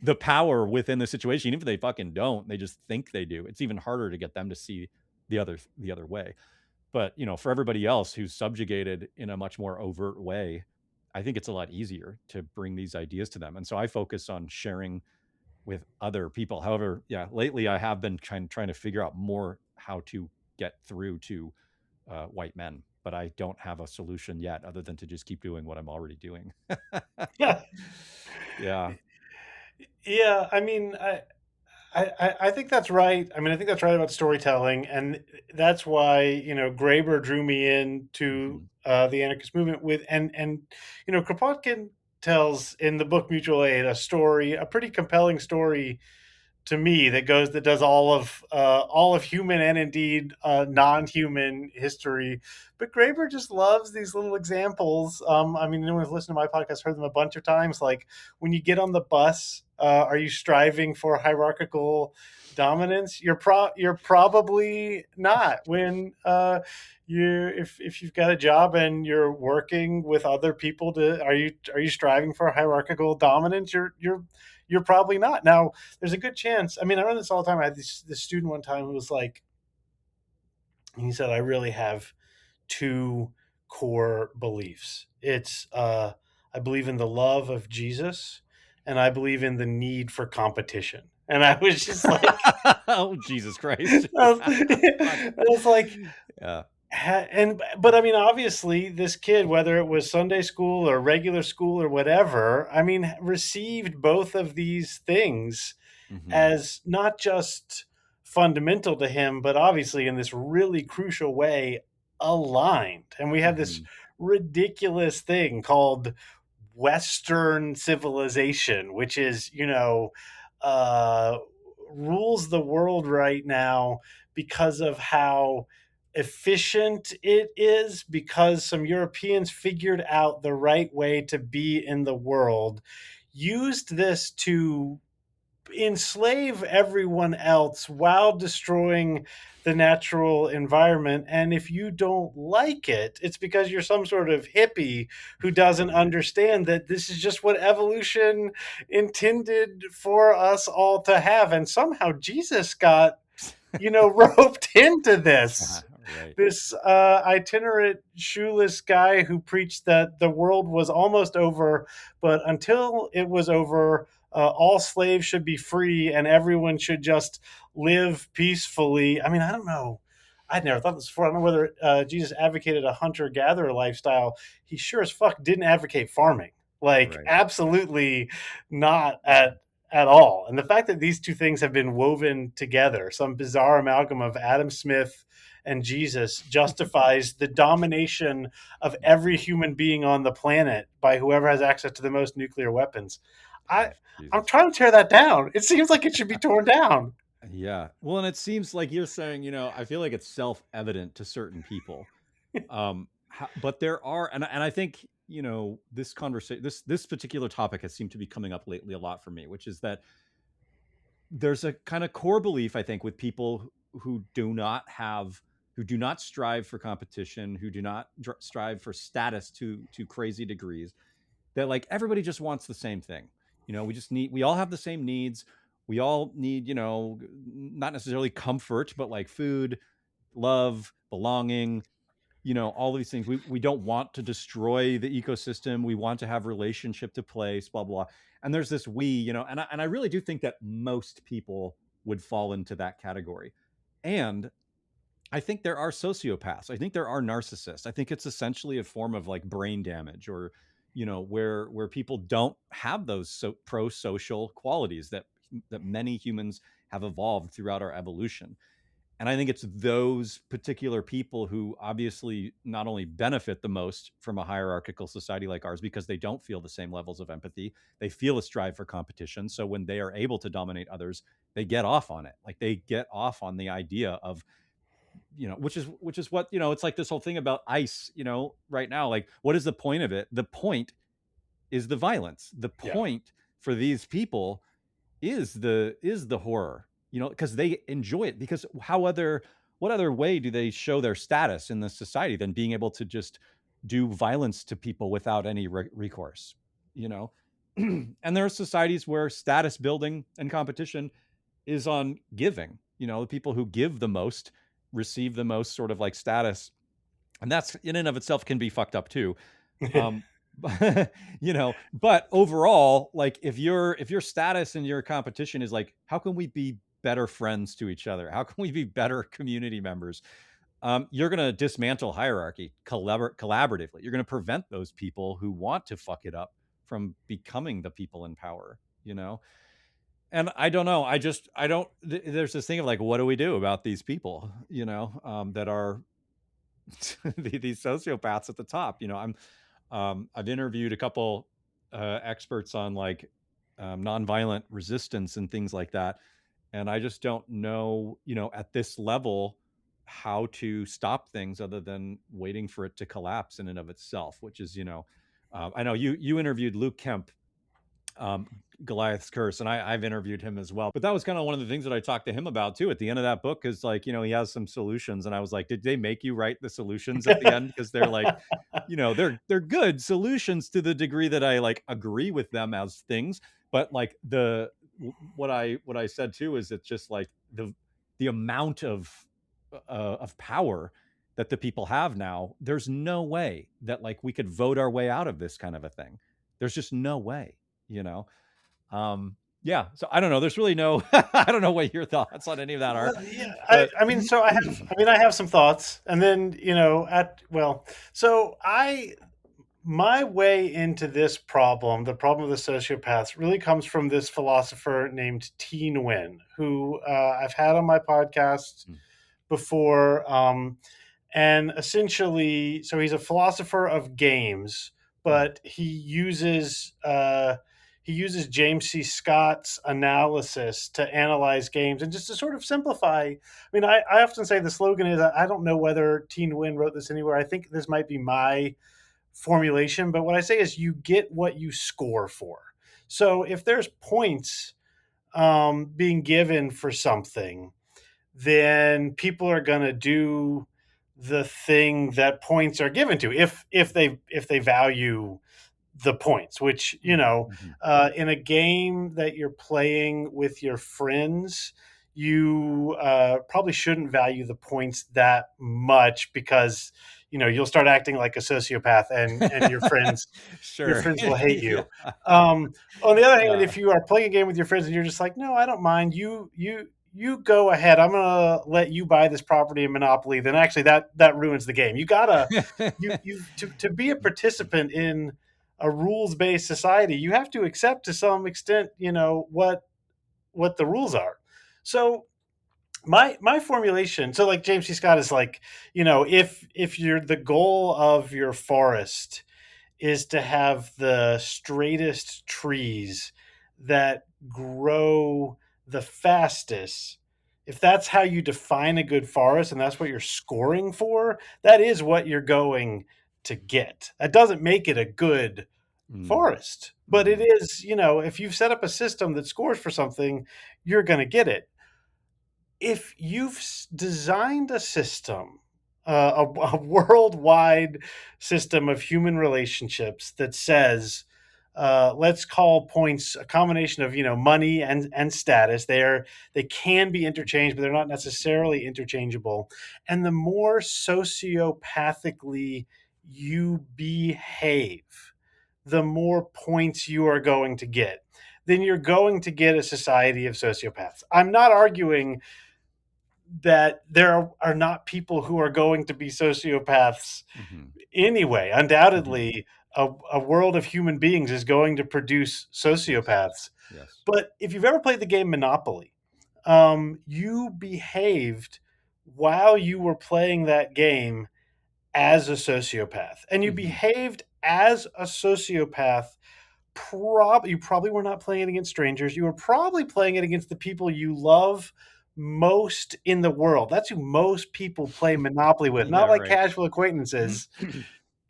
the power within the situation. Even if they fucking don't, they just think they do. It's even harder to get them to see the other way. But for everybody else who's subjugated in a much more overt way, I think it's a lot easier to bring these ideas to them. And so I focus on sharing with other people. However, yeah, lately I have been trying to figure out more how to get through to white men, but I don't have a solution yet other than to just keep doing what I'm already doing. Yeah. Yeah. Yeah. I think that's right. I think that's right about storytelling, and that's why Graeber drew me into Mm-hmm. the anarchist movement with and Kropotkin tells in the book Mutual Aid a pretty compelling story to me that does all of human and indeed non-human history. But Graeber just loves these little examples. Anyone who's listened to my podcast heard them a bunch of times. Like when you get on the bus, are you striving for hierarchical dominance? You're probably not. When if you've got a job and you're working with other people, are you striving for hierarchical dominance? You're probably not. Now, there's a good chance. I run this all the time. I had this student one time who was like, he said, I really have two core beliefs. It's I believe in the love of Jesus, and I believe in the need for competition. And I was just like, Oh, Jesus Christ. I was, Fuck. I was like, Yeah. but obviously this kid, whether it was Sunday school or regular school or whatever, received both of these things Mm-hmm. as not just fundamental to him, but obviously in this really crucial way aligned. And we have this Mm-hmm. ridiculous thing called Western civilization, which is, uh, rules the world right now because of how efficient it is, because some Europeans figured out the right way to be in the world, used this to enslave everyone else while destroying the natural environment. And if you don't like it, it's because you're some sort of hippie who doesn't understand that this is just what evolution intended for us all to have. And somehow Jesus got roped into Uh-huh. this Right. this itinerant shoeless guy who preached that the world was almost over, but until it was over, all slaves should be free and everyone should just live peacefully. I don't know. I'd never thought this before. I don't know whether Jesus advocated a hunter gatherer lifestyle. He sure as fuck didn't advocate farming. Like, Right. absolutely not at all. And the fact that these two things have been woven together, some bizarre amalgam of Adam Smith and Jesus, justifies the domination of every human being on the planet by whoever has access to the most nuclear weapons. I Oh, I'm Jesus. trying to tear that down. It seems like it should be torn down. Yeah. Well, and it seems like you're saying, I feel like it's self-evident to certain people. But there are, and I think, this conversation, this particular topic has seemed to be coming up lately a lot for me, which is that there's a kind of core belief, I think, with people who do not strive for competition, who do not strive for status to crazy degrees, that like everybody just wants the same thing. We all have the same needs. We all need, not necessarily comfort, but like food, love, belonging, all these things. We don't want to destroy the ecosystem. We want to have relationship to place, blah, blah, blah. And there's this and I really do think that most people would fall into that category. And I think there are sociopaths. I think there are narcissists. I think it's essentially a form of like brain damage, or where people don't have those pro-social qualities that many humans have evolved throughout our evolution. And I think it's those particular people who obviously not only benefit the most from a hierarchical society like ours because they don't feel the same levels of empathy, they feel a strive for competition. So when they are able to dominate others, they get off on it. Like they get off on the idea of, which is what, it's like this whole thing about ICE, right now. Like, what is the point of it? The point is the violence. The Yeah. point for these people is the horror, because they enjoy it. Because what other way do they show their status in the society than being able to just do violence to people without any recourse? And there are societies where status building and competition is on giving. The people who give the most receive the most sort of like status, and that's in and of itself can be fucked up too. But overall, like if your status and your competition is like, how can we be better friends to each other? How can we be better community members? You're going to dismantle hierarchy collaboratively. You're going to prevent those people who want to fuck it up from becoming the people in power, And I don't know. There's this thing of like, what do we do about these people, that are these sociopaths at the top? I've interviewed a couple experts on like nonviolent resistance and things like that, and I just don't know, at this level, how to stop things other than waiting for it to collapse in and of itself. Which is, I know you interviewed Luke Kemp, Goliath's Curse, and I've interviewed him as well. But that was kind of one of the things that I talked to him about too at the end of that book, is like, he has some solutions, and I was like, did they make you write the solutions at the end? Because they're like, they're good solutions to the degree that I like agree with them as things, but like what I said too is it's just like the amount of power that the people have now. There's no way that like we could vote our way out of this kind of a thing. There's just no way, yeah. So I don't know. There's really no, I don't know what your thoughts on any of that are. Yeah, But I have some thoughts, and then my way into this problem, the problem of the sociopaths, really comes from this philosopher named T. Nguyen, who I've had on my podcast before. And essentially, so he's a philosopher of games, but he uses James C. Scott's analysis to analyze games and just to sort of simplify. I mean, I often say the slogan is, I don't know whether T. Nguyen wrote this anywhere. I think this might be my formulation, but what I say is you get what you score for. So if there's points being given for something, then people are going to do the thing that points are given to if they value the points, which in a game that you're playing with your friends, you probably shouldn't value the points that much, because you'll start acting like a sociopath, and your friends sure. your friends will hate you. Yeah. On the other hand, if you are playing a game with your friends and you're just like, no, I don't mind, you go ahead, I'm gonna let you buy this property in Monopoly, then actually that ruins the game. You gotta to be a participant in a rules-based society, you have to accept to some extent what the rules are. So my formulation, so like James C. Scott is like, if you're the goal of your forest is to have the straightest trees that grow the fastest, if that's how you define a good forest and that's what you're scoring for, that is what you're going to get. That doesn't make it a good forest, but it is, if you've set up a system that scores for something, you're going to get it. If you've designed a system, a worldwide system of human relationships that says let's call points a combination of money and status. They can be interchanged, but they're not necessarily interchangeable. And the more sociopathically you behave, the more points you are going to get. Then you're going to get a society of sociopaths. I'm not arguing that there are not people who are going to be sociopaths Mm-hmm. anyway. Mm-hmm. Undoubtedly, a world of human beings is going to produce Yes. sociopaths. Yes. But if you've ever played the game Monopoly, you behaved while you were playing that game as a sociopath, and you Mm-hmm. behaved as a sociopath. You probably were not playing it against strangers. You were probably playing it against the people you love most in the world. That's who most people play Monopoly with, Yeah, not like right. casual acquaintances.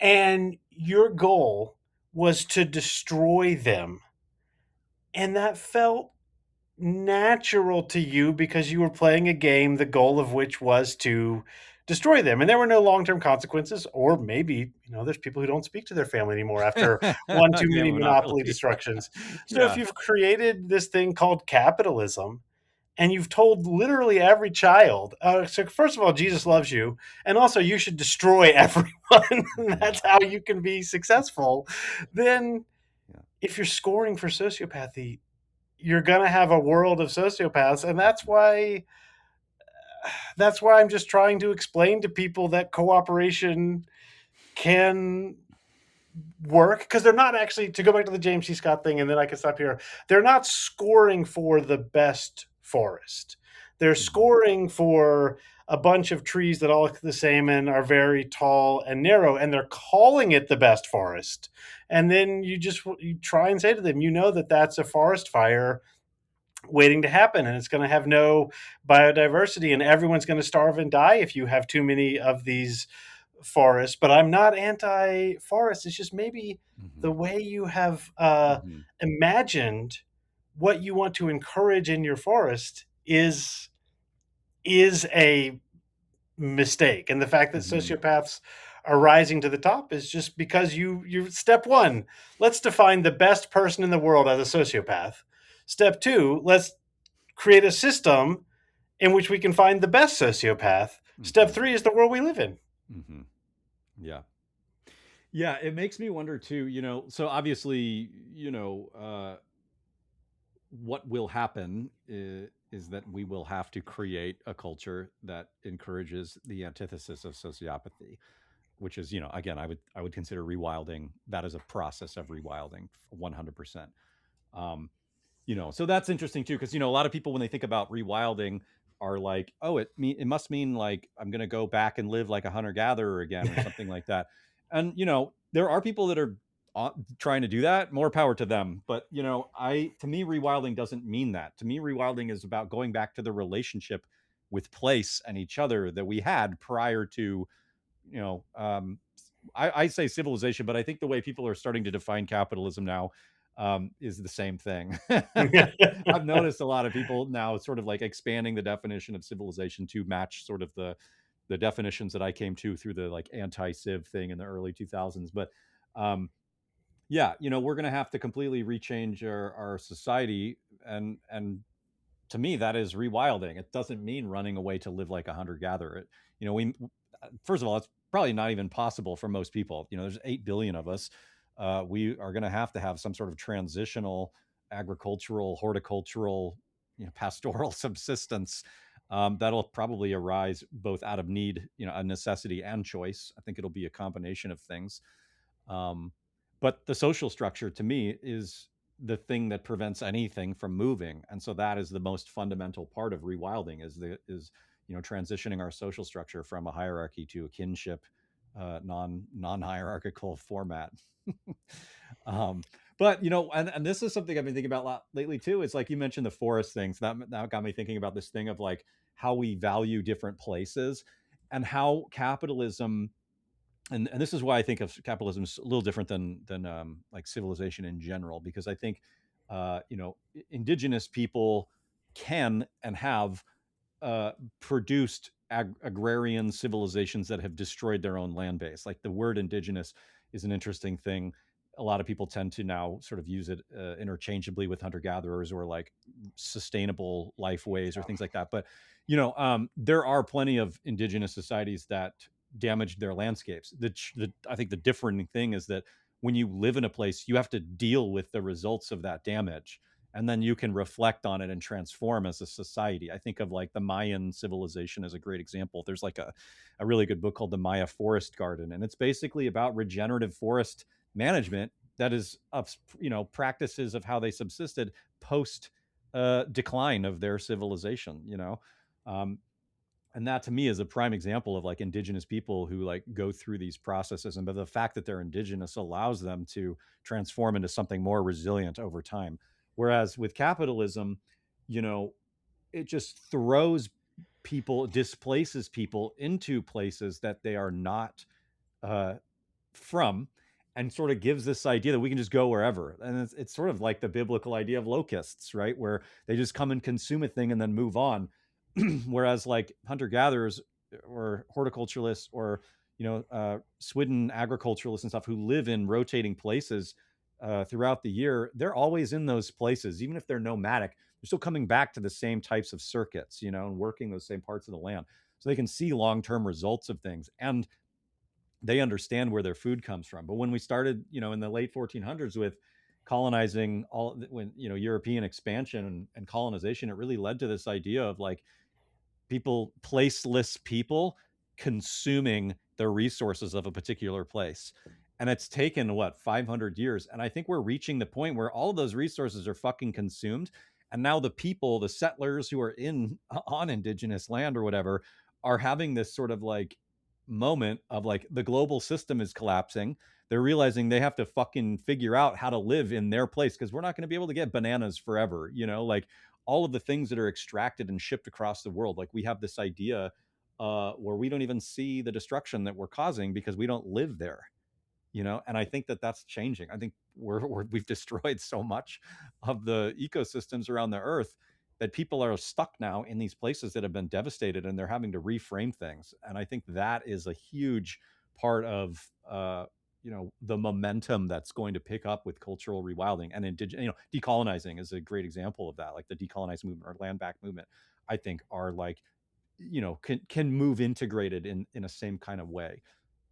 And your goal was to destroy them. And that felt natural to you because you were playing a game, the goal of which was to destroy them. And there were no long term consequences, or maybe, there's people who don't speak to their family anymore after one too Yeah, many Monopoly Monopoly. destructions. So if Yeah. you've created this thing called capitalism, and you've told literally every child, so first of all, Jesus Mm-hmm. loves you, and also you should destroy everyone. And Mm-hmm. that's how you can be successful. Then, Yeah. if you're scoring for sociopathy, you're going to have a world of sociopaths, and Mm-hmm. that's why I'm just trying to explain to people that cooperation can work, because they're not actually, to go back to the James C. Scott thing, and then I can stop here. They're not scoring for the best forest. They're Mm-hmm. scoring for a bunch of trees that all look the same and are very tall and narrow, and they're calling it the best forest. And then you try and say to them, that that's a forest fire waiting to happen, and it's going to have no biodiversity, and everyone's going to starve and die if you have too many of these forests. But I'm not anti-forest. It's just maybe Mm-hmm. the way you have Mm-hmm. imagined what you want to encourage in your forest is a mistake. And the fact that Mm-hmm. sociopaths are rising to the top is just because you step one, let's define the best person in the world as a sociopath. Step two, let's create a system in which we can find the best sociopath. Step Mm-hmm. three is the world we live in. Mm-hmm. Yeah. Yeah, it makes me wonder too, so obviously, what will happen is that we will have to create a culture that encourages the antithesis of sociopathy, which is, again, I would consider rewilding that as a process of rewilding 100%. Um, so that's interesting too, because a lot of people when they think about rewilding are like, oh, it must mean like I'm going to go back and live like a hunter gatherer again or something like that. And there are people that are trying to do that. More power to them. But I to me rewilding doesn't mean that. To me rewilding is about going back to the relationship with place and each other that we had prior to you know I say civilization, but I think the way people are starting to define capitalism now is the same thing. I've noticed a lot of people now sort of like expanding the definition of civilization to match sort of the definitions that I came to through the like anti-civ thing in the early 2000s. But um, yeah, we're going to have to completely rechange our society, and to me that is rewilding. It doesn't mean running away to live like a hunter gatherer. We first of all, it's probably not even possible for most people. There's 8 billion of us. We are going to have some sort of transitional agricultural, horticultural, pastoral subsistence that'll probably arise both out of need, a necessity and choice. I think it'll be a combination of things. um, but the social structure to me is the thing that prevents anything from moving, and so that is the most fundamental part of rewilding is transitioning our social structure from a hierarchy to a kinship, non hierarchical format. um, but and this is something I've been thinking about a lot lately too. It's like you mentioned the forest things that got me thinking about this thing of like how we value different places and how capitalism, and this is why I think of capitalism as a little different than like civilization in general, because I think indigenous people can and have produced agrarian civilizations that have destroyed their own land base. Like the word indigenous is an interesting thing. a lot of people tend to now sort of use it interchangeably with hunter gatherers or like sustainable life ways or things like that. But there are plenty of indigenous societies that damaged their landscapes. I think the differing thing is that when you live in a place, you have to deal with the results of that damage, and then you can reflect on it and transform as a society. I think of like the Mayan civilization as a great example. There's like a really good book called The Maya Forest Garden, and it's basically about regenerative forest management that is of practices of how they subsisted post decline of their civilization. Um, and that to me is a prime example of like indigenous people who like go through these processes, and but the fact that they're indigenous allows them to transform into something more resilient over time. Whereas with capitalism, you know it just throws people, displaces people into places that they are not uh, from, and sort of gives this idea that we can just go wherever. And it's sort of like the biblical idea of locusts, right? Where they just come and consume a thing and then move on. Whereas like hunter gatherers or horticulturalists or Swidden agriculturalists and stuff who live in rotating places throughout the year, they're always in those places, even if they're nomadic. They're still coming back to the same types of circuits, and working those same parts of the land, so they can see long-term results of things, and they understand where their food comes from. But when we started, in the late 1400s with colonizing, when European expansion and colonization, it really led to this idea of like placeless people consuming the resources of a particular place. And it's taken 500 years. And I think we're reaching the point where all of those resources are fucking consumed. And now the people, the settlers who are on indigenous land or whatever, are having this sort of like moment of like the global system is collapsing. They're realizing they have to fucking figure out how to live in their place, because we're not going to be able to get bananas forever, like all of the things that are extracted and shipped across the world. Like we have this idea where we don't even see the destruction that we're causing because we don't live there, and I think that that's changing. I think we've destroyed so much of the ecosystems around the earth that people are stuck now in these places that have been devastated, and they're having to reframe things. And I think that is a huge part of the momentum that's going to pick up with cultural rewilding and decolonizing is a great example of that. Like the decolonized movement or land back movement, I think are like can move integrated in a same kind of way.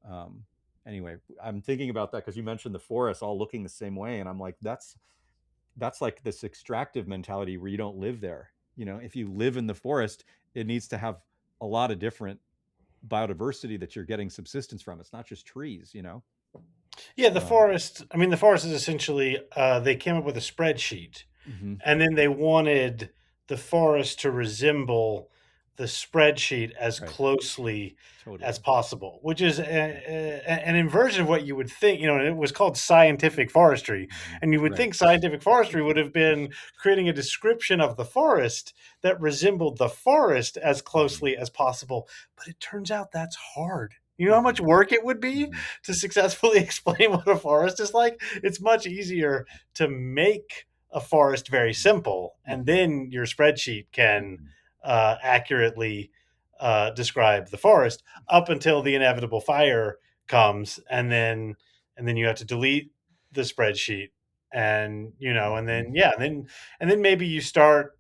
um anyway, I'm thinking about that because you mentioned the forests all looking the same way, and I'm like, that's like this extractive mentality where you don't live there. If you live in the forest, it needs to have a lot of different biodiversity that you're getting subsistence from. It's not just trees. Yeah, the um forest. I mean, the forest is essentially they came up with a spreadsheet, mhm, and then they wanted the forest to resemble the spreadsheet as right, closely as totally. possible, which is Yeah. an inversion of what you would think. And it was called scientific forestry, Mhm. and you would Right. think scientific forestry would have been creating a description of the forest that resembled the forest as Mhm. closely as possible. But it turns out that's hard. You know how much Mhm. work it would be Mhm. to successfully explain what a forest is like? It's much easier to make a forest very Mhm. simple, and Mhm. then your spreadsheet can Mhm. accurately describe the forest up until the inevitable fire comes, and then you have to delete the spreadsheet, and and Mhm. then yeah, and then maybe you start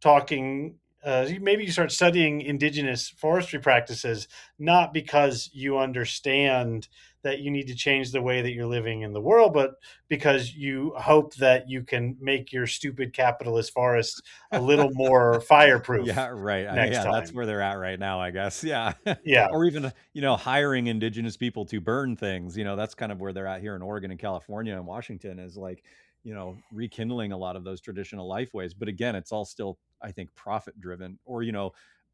talking. Maybe you start studying indigenous forestry practices, not because you understand that you need to change the way that you're living in the world, but because you hope that you can make your stupid capitalist forests a little more Yeah, fireproof right. next Yeah, that's time. where they're at right now, I guess. Yeah. Yeah. Or even, hiring indigenous people to burn things. That's kind of where they're at here in Oregon and California and Washington, is like, rekindling a lot of those traditional life ways. But again, it's all still, I think, profit driven. Or,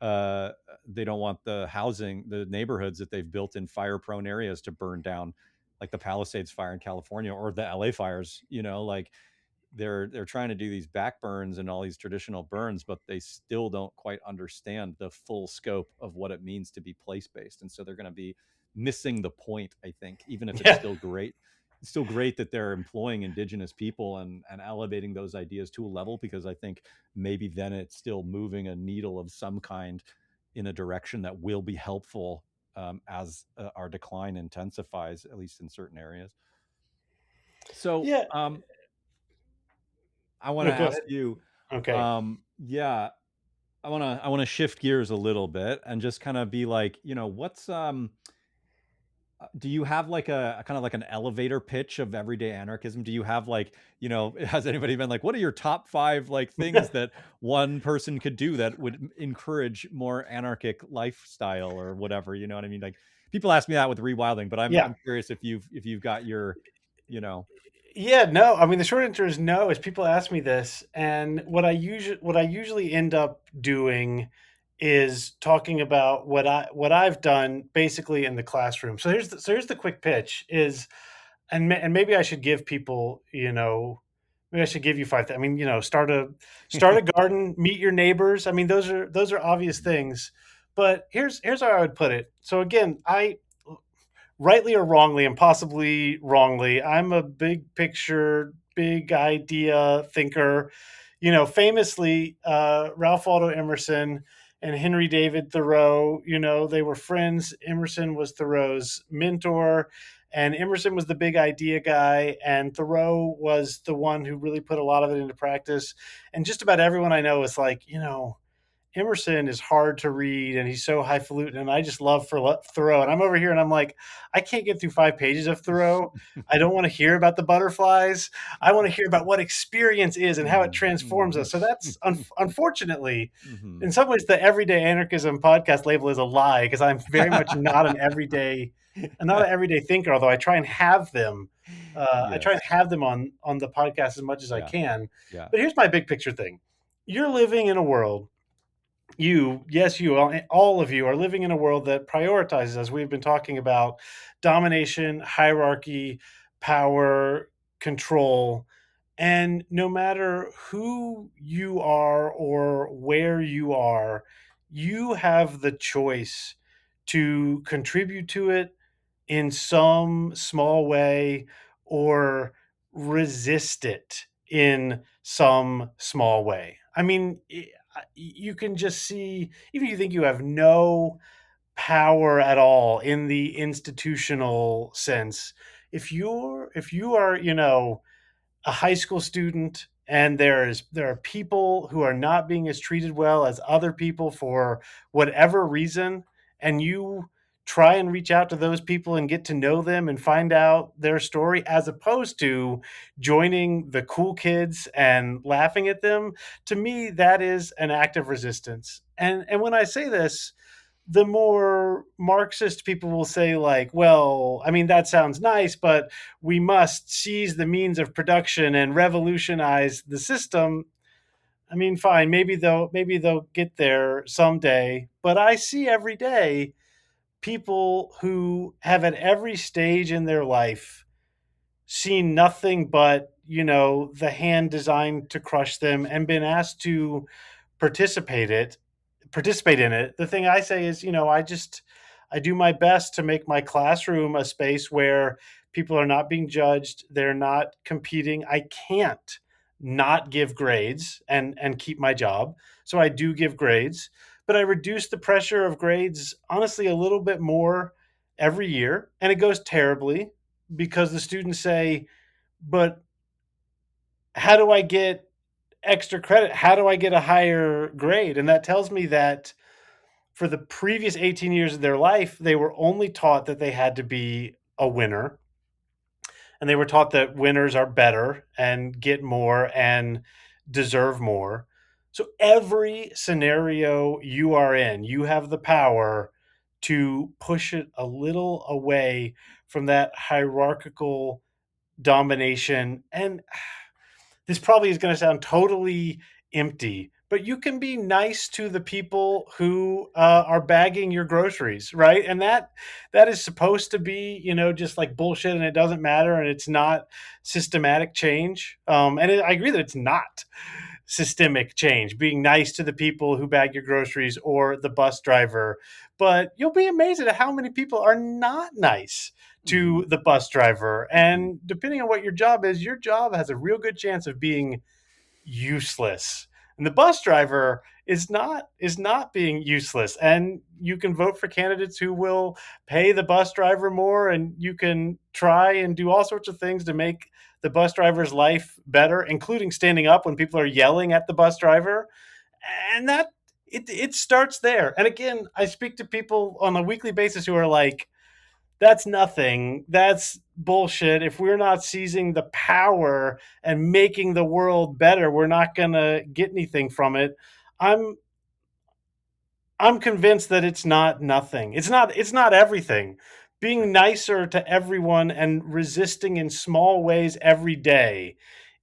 uh, they don't want the neighborhoods that they've built in fire prone areas to burn down, like the Palisades fire in California or the LA fires, like they're trying to do these back burns and all these traditional burns, but they still don't quite understand the full scope of what it means to be place based, and so they're going to be missing the point, I think, even if it's Yeah. still great. It's still great that they're employing indigenous people and elevating those ideas to a level, because I think maybe then it's still moving a needle of some kind in a direction that will be helpful, as our decline intensifies, at least in certain areas. So, Yeah. I want No, to go ask ahead. you, Okay. yeah, I want to shift gears a little bit and just kind of be like, what's do you have like a kind of like an elevator pitch of everyday anarchism? Do you have like, has anybody been like, what are your top 5 like things that one person could do that would encourage more anarchic lifestyle or whatever? You know what I mean? Like people ask me that with rewilding, but I'm Yeah. I'm curious if you've got your, you know, Yeah, no. I mean, the short answer is no. As people ask me this, and what I usually end up doing is talking about what I've done basically in the classroom. So here's the quick pitch is, and maybe I should give people, maybe I should give you five. I mean, start a garden, meet your neighbors. I mean, those are obvious things, but here's how I would put it. So again, I rightly or wrongly, and possibly wrongly, I'm a big picture, big idea thinker. Famously, Ralph Waldo Emerson and Henry David Thoreau, they were friends. Emerson was Thoreau's mentor, and Emerson was the big idea guy, and Thoreau was the one who really put a lot of it into practice. And just about everyone I know is like, Emerson is hard to read and he's so highfalutin, and I just love for Thoreau. And I'm over here and I'm like, I can't get through 5 pages of Thoreau. I don't want to hear about the butterflies. I want to hear about what experience is and how it mhm, transforms mhm, us. So that's unfortunately, mhm. in some ways, the Everyday Anarchism podcast label is a lie, because I'm very much not an everyday thinker. Although I try and have them, I try and Yes. have them on the podcast as much as I Yeah. can. Yeah. But here's my big picture thing: you're living in a world, yes, all of you are living in a world that prioritizes, as we've been talking about, domination, hierarchy, power, control. And no matter who you are or where you are, you have the choice to contribute to it in some small way, or resist it in some small way. I mean, you can just see, even if you think you have no power at all in the institutional sense, if you are, a high school student, and there are people who are not being as treated well as other people for whatever reason, and you try and reach out to those people and get to know them and find out their story, as opposed to joining the cool kids and laughing at them, to me that is an act of resistance. And when I say this, the more Marxist people will say, like, well, I mean, that sounds nice, but we must seize the means of production and revolutionize the system. I mean, fine, maybe they'll get there someday, but I see every day people who have at every stage in their life seen nothing but, the hand designed to crush them, and been asked to participate it participate in it. The thing I say is, I do my best to make my classroom a space where people are not being judged, they're not competing. I can't not give grades and keep my job. So I do give grades, but I reduce the pressure of grades, honestly, a little bit more every year, and it goes terribly, because the students say, "But how do I get extra credit? How do I get a higher grade?" And that tells me that for the previous 18 years of their life, they were only taught that they had to be a winner. And they were taught that winners are better and get more and deserve more. So every scenario you are in, you have the power to push it a little away from that hierarchical domination. And this probably is going to sound totally empty, but you can be nice to the people who are bagging your groceries, right? And that is supposed to be, just like bullshit, and it doesn't matter, and it's not systematic change. I agree that it's not systemic change, being nice to the people who bag your groceries or the bus driver. But you'll be amazed at how many people are not nice Mhm, to the bus driver. mhm. And depending on what your job is, your job has a real good chance of being useless. And the bus driver is not being useless. And you can vote for candidates who will pay the bus driver more, and you can try and do all sorts of things to make the bus driver's life better, including standing up when people are yelling at the bus driver. And that it starts there. And again, I speak to people on a weekly basis who are like, that's nothing. That's bullshit. If we're not seizing the power and making the world better, we're not going to get anything from it. I'm I'm convinced that it's not nothing. It's not everything. Being nicer to everyone and resisting in small ways every day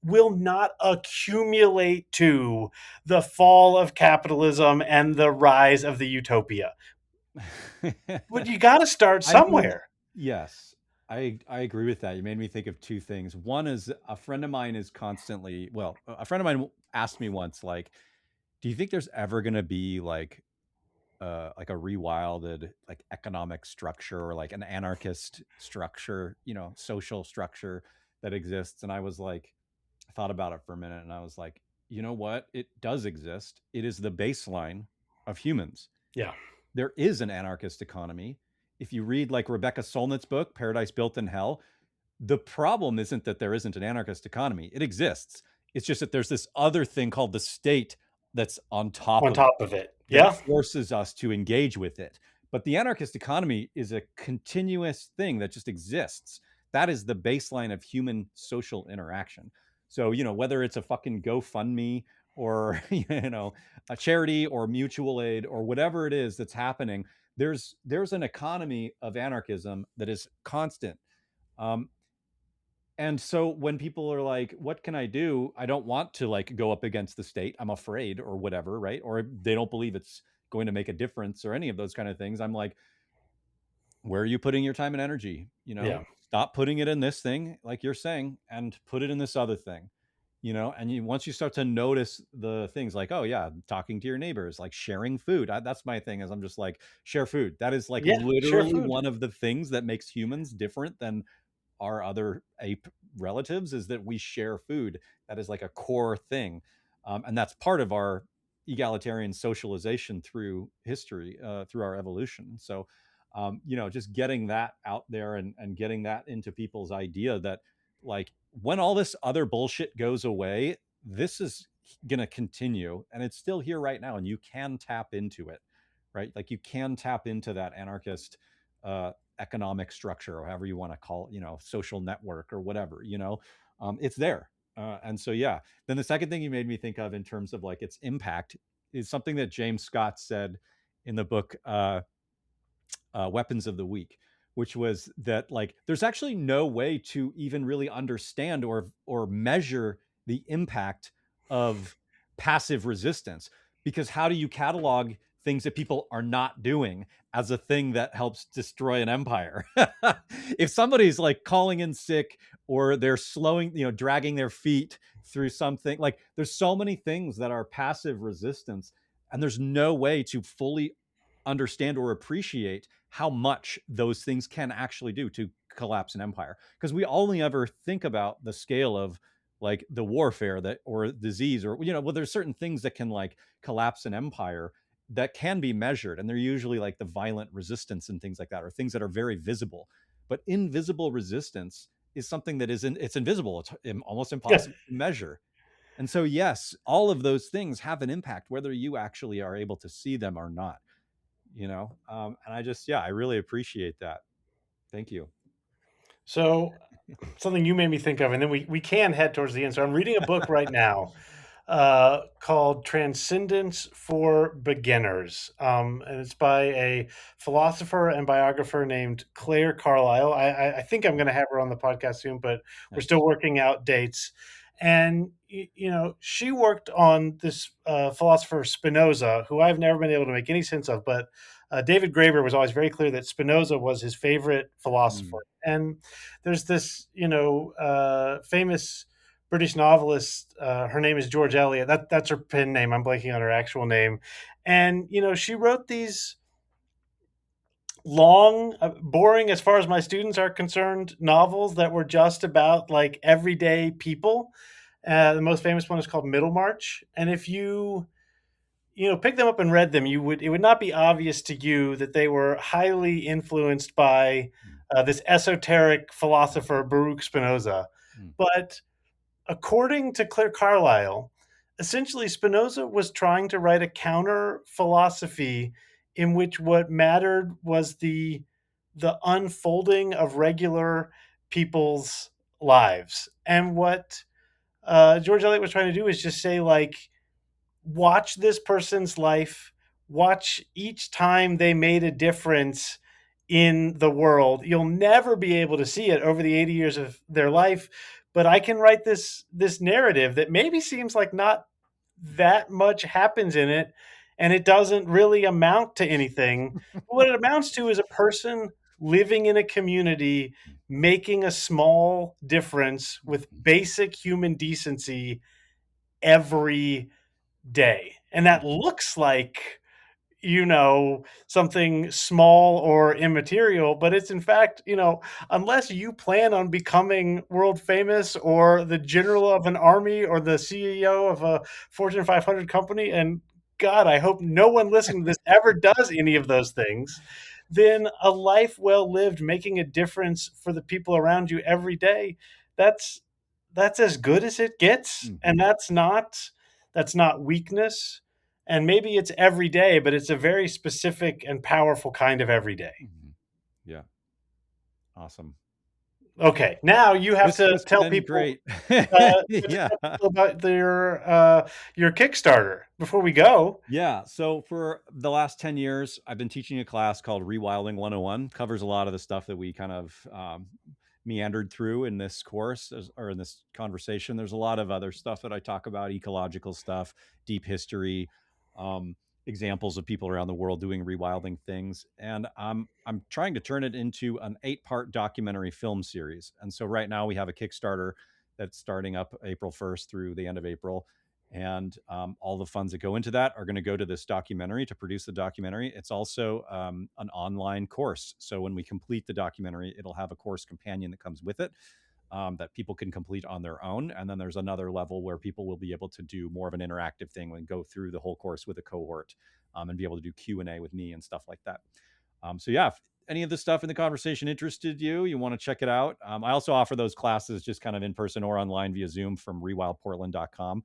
will not accumulate to the fall of capitalism and the rise of the utopia. But you got to start I mean, somewhere. yes, I agree with that. You made me think of two things. One is a friend of mine is constantly, well, a friend of mine asked me once, like, do you think there's ever going to be like a rewilded like economic structure or like an anarchist structure, social structure that exists? And I was like, I thought about it for a minute and I was like, you know what? It does exist. It is the baseline of humans. Yeah. There is an anarchist economy. If you read like Rebecca Solnit's book, Paradise Built in Hell, the problem isn't that there isn't an anarchist economy. It exists. It's just that there's this other thing called the state that's on top On of it top of it. that Yeah. forces us to engage with it. But the anarchist economy is a continuous thing that just exists. That is the baseline of human social interaction. So, whether it's a fucking GoFundMe or, a charity or mutual aid or whatever it is that's happening, there's an economy of anarchism that is constant. Um, and so when people are like, what can I do? I don't want to like go up against the state. I'm afraid or whatever, right? Or they don't believe it's going to make a difference or any of those kind of things. I'm like, where are you putting your time and energy? Yeah. Stop putting it in this thing, like you're saying, and put it in this other thing. And once you start to notice the things like, oh yeah, talking to your neighbors, like sharing food. That's my thing. Is I'm just like, share food. That is like Yeah. Share literally food. one of the things that makes humans different than our other ape relatives, is that we share food. That is like a core thing, and that's part of our egalitarian socialization through history, through our evolution. So, just getting that out there and getting that into people's idea that, like, when all this other bullshit goes away, this is going to continue, and it's still here right now, and you can tap into it, right? Like you can tap into that anarchist uh, economic structure, or however you want to call it, social network or whatever, it's there. And so, yeah. Then the second thing you made me think of in terms of like its impact is something that James Scott said in the book Weapons of the Weak, which was that like there's actually no way to even really understand or measure the impact of passive resistance, because how do you catalog things that people are not doing as a thing that helps destroy an empire? If somebody's like calling in sick, or they're slowing, dragging their feet through something, like there's so many things that are passive resistance, and there's no way to fully understand or appreciate how much those things can actually do to collapse an empire, because we only ever think about the scale of like the warfare that, or disease, or well, there's certain things that can like collapse an empire that can be measured, and they're usually like the violent resistance and things like that, or things that are very visible. But invisible resistance is something that isn't, it's invisible, it's almost Yeah. impossible to measure. And so yes, all of those things have an impact whether you actually are able to see them or not. And I just, yeah, I really appreciate that. Thank you. So something you made me think of, and then we can head towards the end. So I'm reading a book right now called Transcendence for Beginners. And it's by a philosopher and biographer named Claire Carlisle. I think I'm going to have her on the podcast soon, but we're still Nice. working out dates. And, she worked on this philosopher Spinoza, who I've never been able to make any sense of, but David Graeber was always very clear that Spinoza was his favorite philosopher. Mm. And there's this, famous British novelist. Her name is George Eliot. That's her pen name. I'm blanking on her actual name. And she wrote these long, boring, as far as my students are concerned, novels that were just about like everyday people. The most famous one is called Middlemarch. And if you pick them up and read them, it would not be obvious to you that they were highly influenced by Mm, this esoteric philosopher Baruch Spinoza. mm, But according to Claire Carlyle, essentially Spinoza was trying to write a counter philosophy in which what mattered was the unfolding of regular people's lives. And what George Eliot was trying to do is just say, like, watch this person's life, watch each time they made a difference in the world. You'll never be able to see it over the 80 years of their life, but I can write this narrative that maybe seems like not that much happens in it, and it doesn't really amount to anything. But what it amounts to is a person living in a community, making a small difference with basic human decency every day. And that mm, looks like, something small or immaterial, but it's in fact, unless you plan on becoming world famous or the general of an army or the CEO of a Fortune 500 company, and God, I hope no one listening to this ever does any of those things, then a life well lived, making a difference for the people around you every day, that's that's as good as it gets. And mhm, that's not weakness, and maybe it's every day, but it's a very specific and powerful kind of every day. mhm. Yeah, awesome. Okay, now you have This to has tell been people, great. you have to Yeah. tell people about your Kickstarter before we go. Yeah. So for the last 10 years, I've been teaching a class called Rewilding 101. Covers a lot of the stuff that we kind of meandered through in this course or in this conversation. There's a lot of other stuff that I talk about, ecological stuff, deep history, um, examples of people around the world doing rewilding things. And I'm trying to turn it into an 8-part documentary film series. And so right now we have a Kickstarter that's starting up April 1st through the end of April, and all the funds that go into that are going to go to this documentary to produce the documentary. It's also an online course, so when we complete the documentary, it'll have a course companion that comes with it, that people can complete on their own. And then there's another level where people will be able to do more of an interactive thing and go through the whole course with a cohort, and be able to do Q&A with me and stuff like that. So yeah, if any of the stuff in the conversation interested you, you want to check it out. I also offer those classes just kind of in person or online via Zoom from rewildportland.com.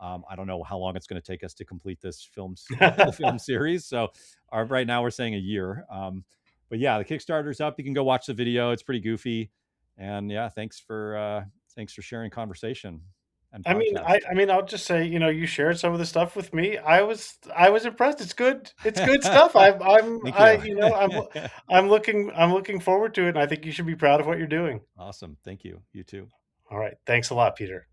I don't know how long it's going to take us to complete this the film series. So right now we're saying a year. But yeah, the Kickstarter's up. You can go watch the video. It's pretty goofy. And yeah, thanks for sharing conversation and I mean, podcast. I'll just say, you shared some of the stuff with me. I was impressed. It's good. It's good stuff. Thank you. I'm looking forward to it, and I think you should be proud of what you're doing. Awesome. Thank you. You too. All right. Thanks a lot, Peter.